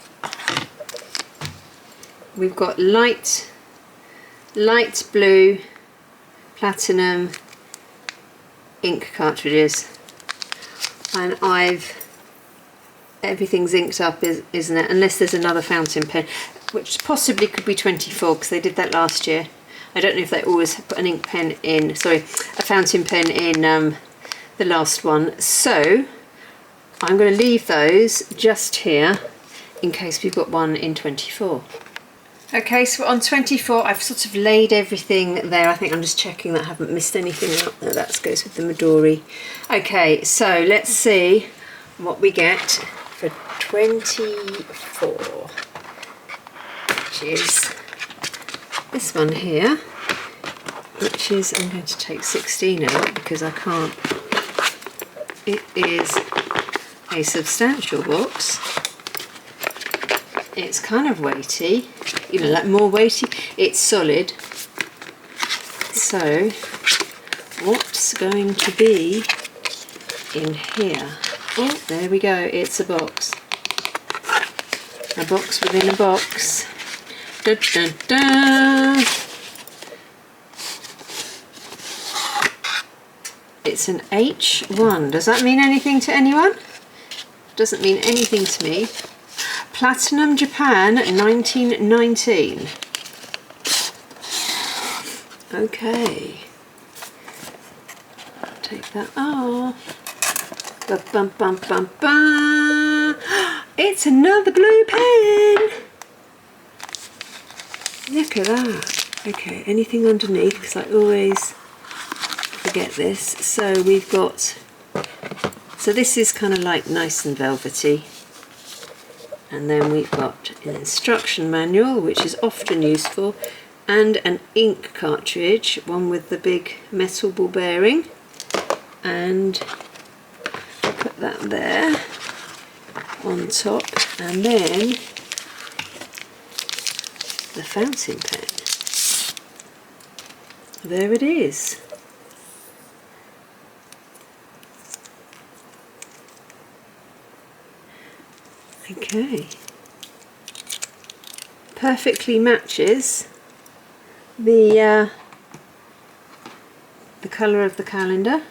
We've got light blue, platinum ink cartridges, and everything's inked up, isn't it? Unless there's another fountain pen, which possibly could be 24 because they did that last year. I don't know if they always put an ink pen in, sorry, a fountain pen in the last one. So I'm going to leave those just here in case we've got one in 24. Okay, so on 24 I've sort of laid everything there. I think I'm just checking that I haven't missed anything out. No, that goes with the Midori. Okay, so let's see what we get for 24, which is this one here, which is, I'm going to take 16 out because I can't. It is a substantial box. It's kind of weighty, you know, like more weighty. It's solid. So what's going to be in here? Oh, there we go. It's a box. A box within a box. Dun, dun, dun. It's an H1. Does that mean anything to anyone? Doesn't mean anything to me. Platinum Japan 1919. Okay. Take that off. Ba bum bum bum bum. It's another blue pen. Look at that. Okay, anything underneath? Because I always forget this. So we've got. So this is kind of like nice and velvety. And then we've got an instruction manual, which is often useful, and an ink cartridge, one with the big metal ball bearing, and put that there on top, and then the fountain pen. There it is. Okay, perfectly matches the colour of the calendar.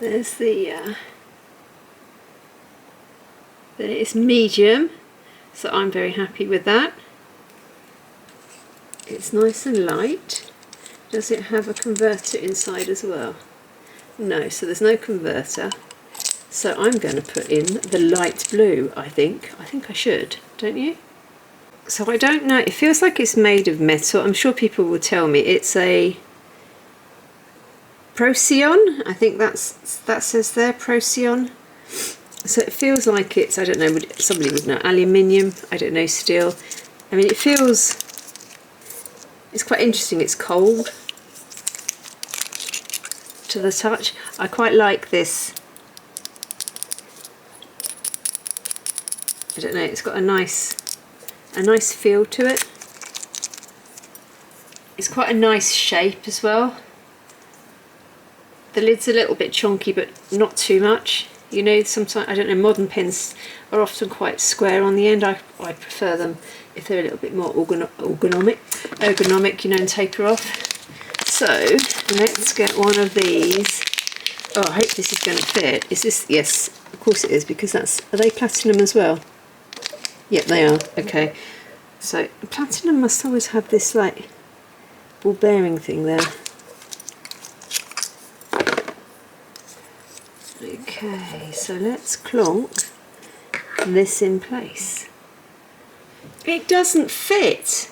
There's the it's medium, so I'm very happy with that. It's nice and light. Does it have a converter inside as well? No, so there's no converter. So I'm going to put in the light blue, I think. I think I should, don't you? So I don't know, it feels like it's made of metal. I'm sure people will tell me. It's a Procyon, I think that says there, Procyon. So it feels like it's, I don't know, somebody would know, aluminium, I don't know, steel. I mean, it feels, it's quite interesting, it's cold to the touch. I quite like this. I don't know, it's got a nice feel to it. It's quite a nice shape as well. The lid's a little bit chunky, but not too much. You know, sometimes, I don't know, modern pens are often quite square on the end. I prefer them if they're a little bit more ergonomic, you know, and taper off. So let's get one of these. Oh, I hope this is going to fit. Is this? Yes, of course it is, because that's, are they platinum as well? Yeah, they are. Okay. So platinum must always have this like ball bearing thing there. Okay, so let's clonk this in place. It doesn't fit,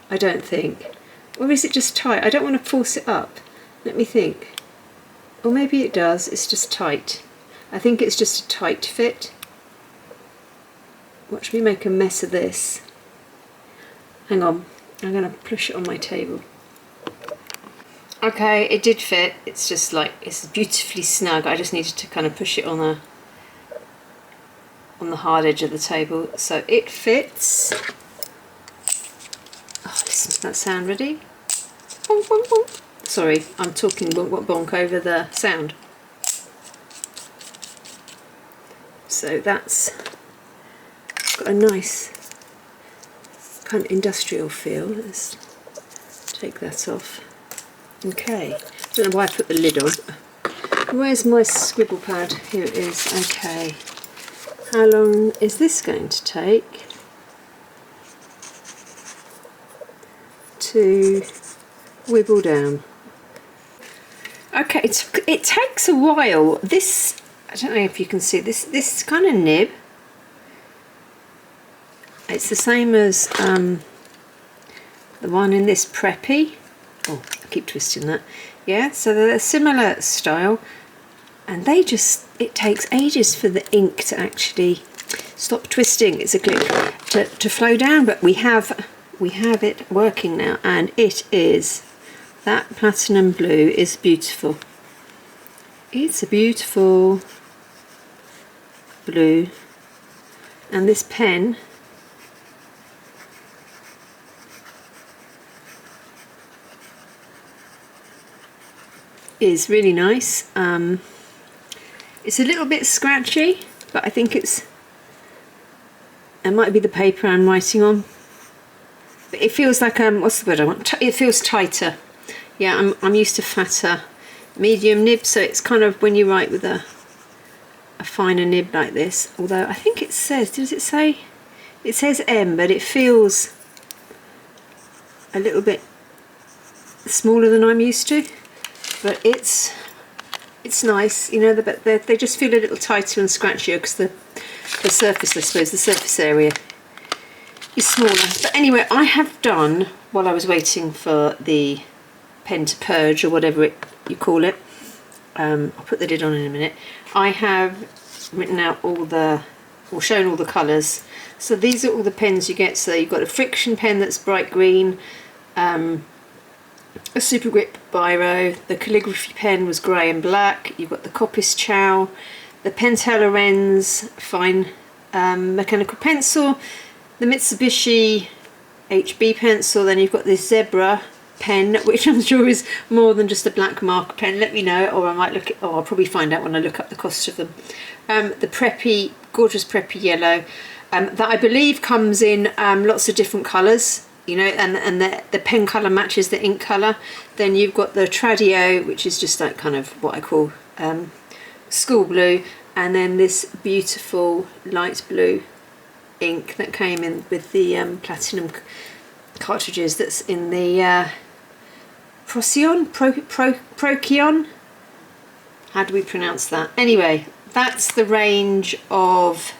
I don't think. Or is it just tight? I don't want to force it up. Let me think. Or maybe it does, it's just tight. I think it's just a tight fit. Watch me make a mess of this. Hang on, I'm going to push it on my table. Okay, it did fit. It's just like, it's beautifully snug. I just needed to kind of push it on the hard edge of the table. So it fits. Oh, listen to that sound. Ready? Bonk, bonk, bonk. Sorry, I'm talking bonk, bonk, bonk over the sound. So that's got a nice kind of industrial feel. Let's take that off. Okay, I don't know why I put the lid on. Where's my scribble pad? Here it is. Okay, how long is this going to take to wibble down? Okay, it takes a while. This, I don't know if you can see this kind of nib. It's the same as the one in this Preppy. Oh, I keep twisting that. Yeah, so they're a similar style, and it takes ages for the ink to actually stop twisting. It's a click to flow down, but we have it working now, and it is, that platinum blue is beautiful. It's a beautiful blue, and this pen is really nice. It's a little bit scratchy, but I think it might be the paper I'm writing on. But it feels like what's the word I want? It feels tighter. Yeah, I'm used to fatter medium nib, so it's kind of when you write with a finer nib like this. Although I think it says, does it say? It says M, but it feels a little bit smaller than I'm used to. But it's nice, you know. But they just feel a little tighter and scratchier because the surface, I suppose, the surface area is smaller. But anyway, I have done, while I was waiting for the pen to purge or whatever you call it, I'll put the lid on in a minute. I have written out shown all the colours. So these are all the pens you get. So you've got a friction pen that's bright green, a super grip biro, the calligraphy pen was grey and black, you've got the Coppice Chow, the Pentel Lorenz fine mechanical pencil, the Mitsubishi HB pencil, then you've got this Zebra pen, which I'm sure is more than just a black marker pen. Let me know, or I might look at, or I'll probably find out when I look up the cost of them. The Preppy, gorgeous Preppy yellow, that I believe comes in lots of different colours, you know, and the pen colour matches the ink colour. Then you've got the Tradio, which is just like kind of what I call school blue, and then this beautiful light blue ink that came in with the platinum cartridges, that's in the Procyon? How do we pronounce that? Anyway, that's the range of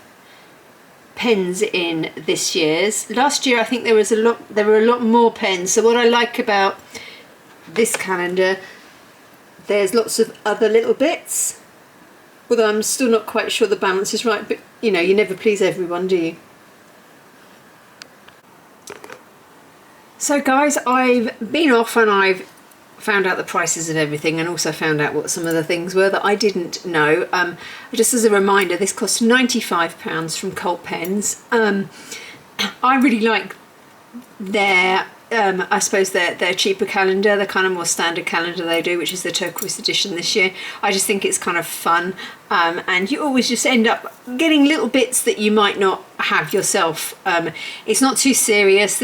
pens in this year's. Last year I think there were a lot more pens. So what I like about this calendar, there's lots of other little bits, although I'm still not quite sure the balance is right, but you know, you never please everyone, do you? So guys, I've been off and I've found out the prices of everything, and also found out what some of the things were that I didn't know. Just as a reminder, this cost £95 from Cult Pens. I really like their I suppose their cheaper calendar, the kind of more standard calendar they do, which is the Turquoise Edition this year. I just think it's kind of fun, and you always just end up getting little bits that you might not have yourself. It's not too serious.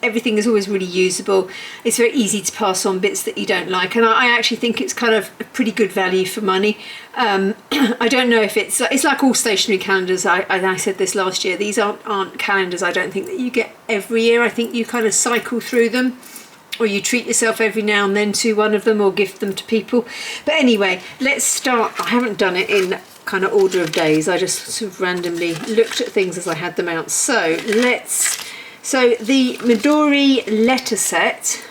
Everything is always really usable. It's very easy to pass on bits that you don't like, and I actually think it's kind of a pretty good value for money. I don't know if it's like all stationery calendars. I said this last year. These aren't calendars, I don't think, that you get every year. I think you kind of cycle through them, or you treat yourself every now and then to one of them, or gift them to people. But anyway, let's start. I haven't done it in kind of order of days. I just sort of randomly looked at things as I had them out. So the Midori letter set,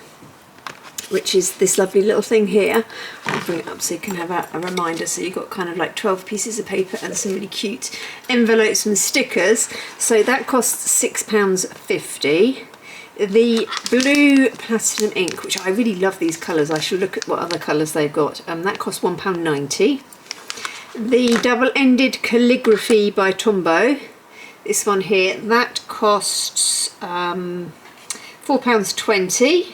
which is this lovely little thing here. I'll bring it up so you can have a reminder. So you've got kind of like 12 pieces of paper and some really cute envelopes and stickers. So that costs £6.50. The blue platinum ink, which I really love these colours. I shall look at what other colours they've got. That costs £1.90. The double-ended calligraphy by Tombow, this one here, that costs £4.20.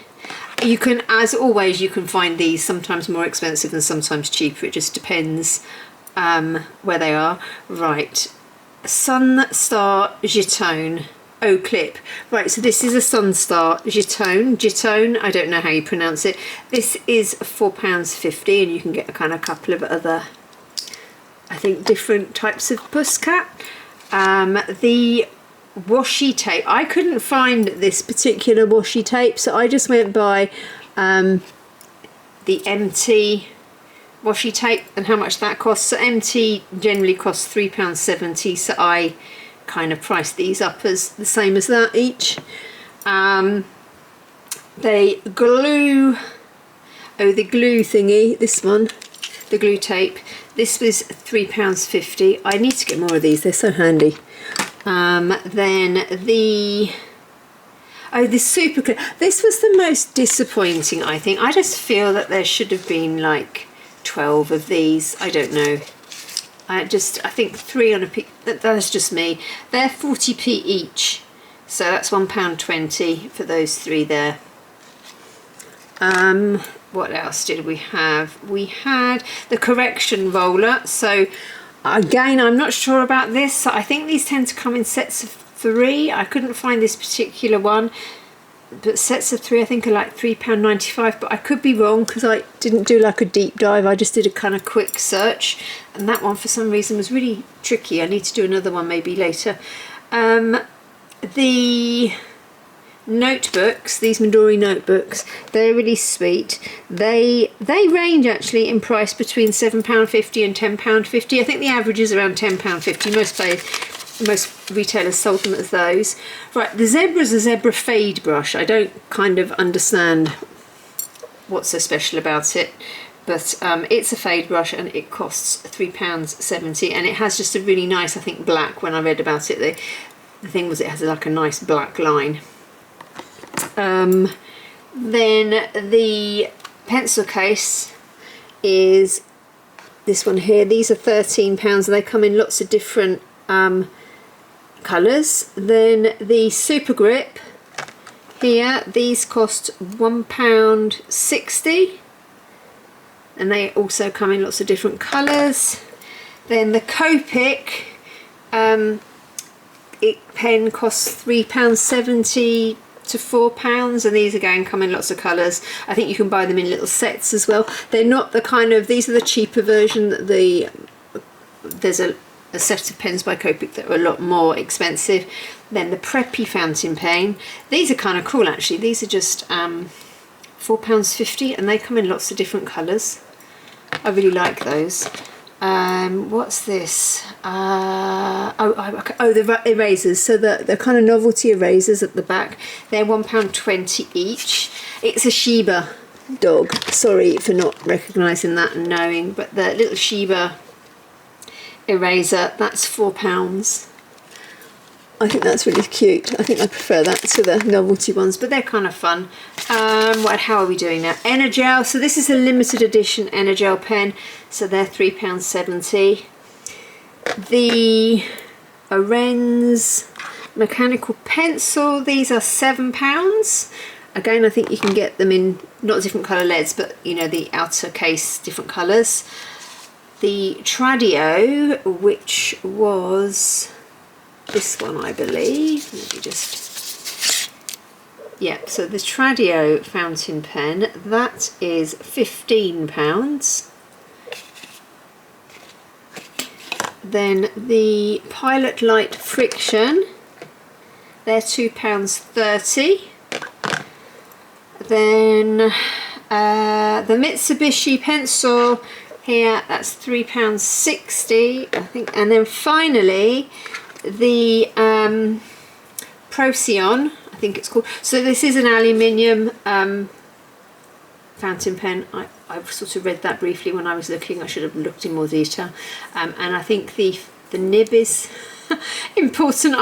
You can, as always, you can find these sometimes more expensive and sometimes cheaper. It just depends where they are. Right, Sun Star Gitone. Oh, clip. Right, so this is a Sunstar Gitone, I don't know how you pronounce it. This is £4.50, and you can get a kind of couple of other, I think, different types of Puscat. The washi tape, I couldn't find this particular washi tape, so I just went by the empty washi tape and how much that costs. So MT generally costs £3.70, so I kind of priced these up as the same as that each. They glue, the glue thingy, this one, the glue tape, this was £3.50. I need to get more of these, they're so handy. Then the super glue, this was the most disappointing, I think. I just feel that there should have been like 12 of these. I don't know. I think 3 on a piece. That's just me. They're 40p each, so that's £1.20 for those 3 there. What else did we have? We had the correction roller. So again, I'm not sure about this. I think these tend to come in sets of 3. I couldn't find this particular one, but sets of 3 I think are like £3.95, but I could be wrong because I didn't do like a deep dive. I just did a kind of quick search, and that one for some reason was really tricky. I need to do another one maybe later. The notebooks, these Midori notebooks, they're really sweet. They range actually in price between £7.50 and £10.50. I think the average is around £10.50. Most retailers sold them as those. Right, the zebra's a zebra fade brush. I don't kind of understand what's so special about it, but it's a fade brush and it costs £3.70, and it has just a really nice, I think, black. When I read about it, the thing was it has like a nice black line. Then the pencil case is this one here. These are £13 and they come in lots of different colours. Then the super grip here, these cost £1.60 and they also come in lots of different colours. Then the Copic pen costs £3.70 to £4, and these again come in lots of colours. I think you can buy them in little sets as well. They're not the kind of, these are the cheaper version. There's a set of pens by Copic that are a lot more expensive. Then the Preppy fountain pen, these are kind of cool actually. These are just £4.50 and they come in lots of different colours. I really like those. What's this? The erasers. So the kind of novelty erasers at the back, they're £1.20 each. It's a Shiba dog. Sorry for not recognising that and knowing, but the little Shiba eraser, that's £4. I think that's really cute. I think I prefer that to the novelty ones, but they're kind of fun. How are we doing now? Energel. So this is a limited edition Energel pen. So they're £3.70. The Orenz mechanical pencil. These are £7. Again, I think you can get them in not different colour leads, but you know, the outer case, different colours. The Tradio, which was this one, I believe. Let me just, yeah, so the Tradio fountain pen, that is £15. Then the Pilot Light Friction, they're £2.30. Then the Mitsubishi pencil here, that's £3.60, I think. And then finally the Procyon, I think it's called. So this is an aluminium fountain pen. I've sort of read that briefly when I was looking. I should have looked in more detail. And I think the nib is important.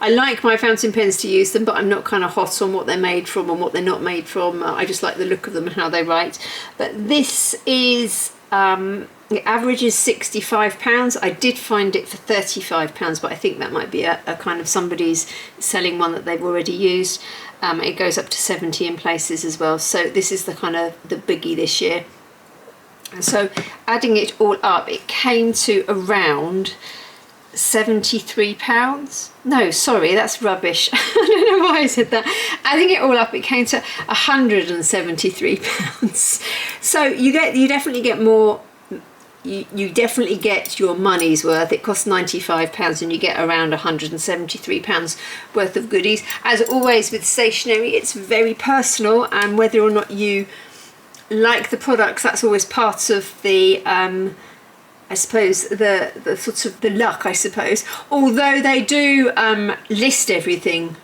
I like my fountain pens to use them, but I'm not kind of hot on what they're made from and what they're not made from. I just like the look of them and how they write. But this is the average is £65. I did find it for £35, but I think that might be a kind of somebody's selling one that they've already used. It goes up to 70 in places as well. So this is the kind of the biggie this year. And so adding it all up, it came to around £73. No, sorry, that's rubbish. I don't know why I said that. Adding it all up, it came to £173. So you definitely get more. You definitely get your money's worth. It costs £95 and you get around £173 worth of goodies. As always with stationery, it's very personal, and whether or not you like the products, that's always part of the I suppose the sort of the luck, I suppose. Although they do list everything,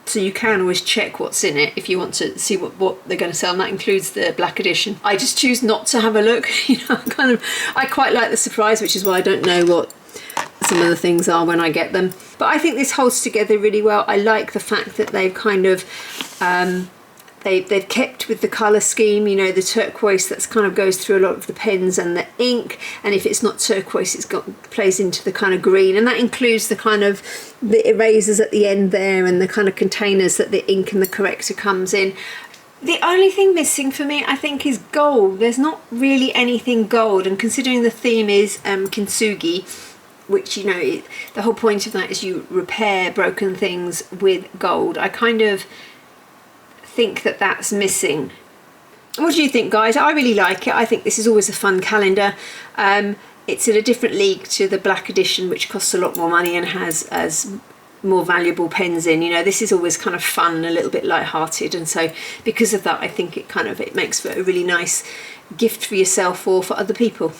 so you can always check what's in it if you want to see what they're going to sell, and that includes the black edition. I just choose not to have a look. You know, I quite like the surprise, which is why I don't know what some of the things are when I get them. But I think this holds together really well. I like the fact that they've kind of they've kept with the colour scheme, you know, the turquoise that's kind of goes through a lot of the pens and the ink, and if it's not turquoise it's got plays into the kind of green, and that includes the kind of the erasers at the end there and the kind of containers that the ink and the corrector comes in. The only thing missing for me, I think, is gold. There's not really anything gold, and considering the theme is Kintsugi, which, you know, the whole point of that is you repair broken things with gold, I kind of think that that's missing. What do you think, guys? I really like it. I think this is always a fun calendar. It's in a different league to the black edition, which costs a lot more money and has more valuable pens in. You know, this is always kind of fun and a little bit light-hearted, and so because of that I think it makes for a really nice gift for yourself or for other people.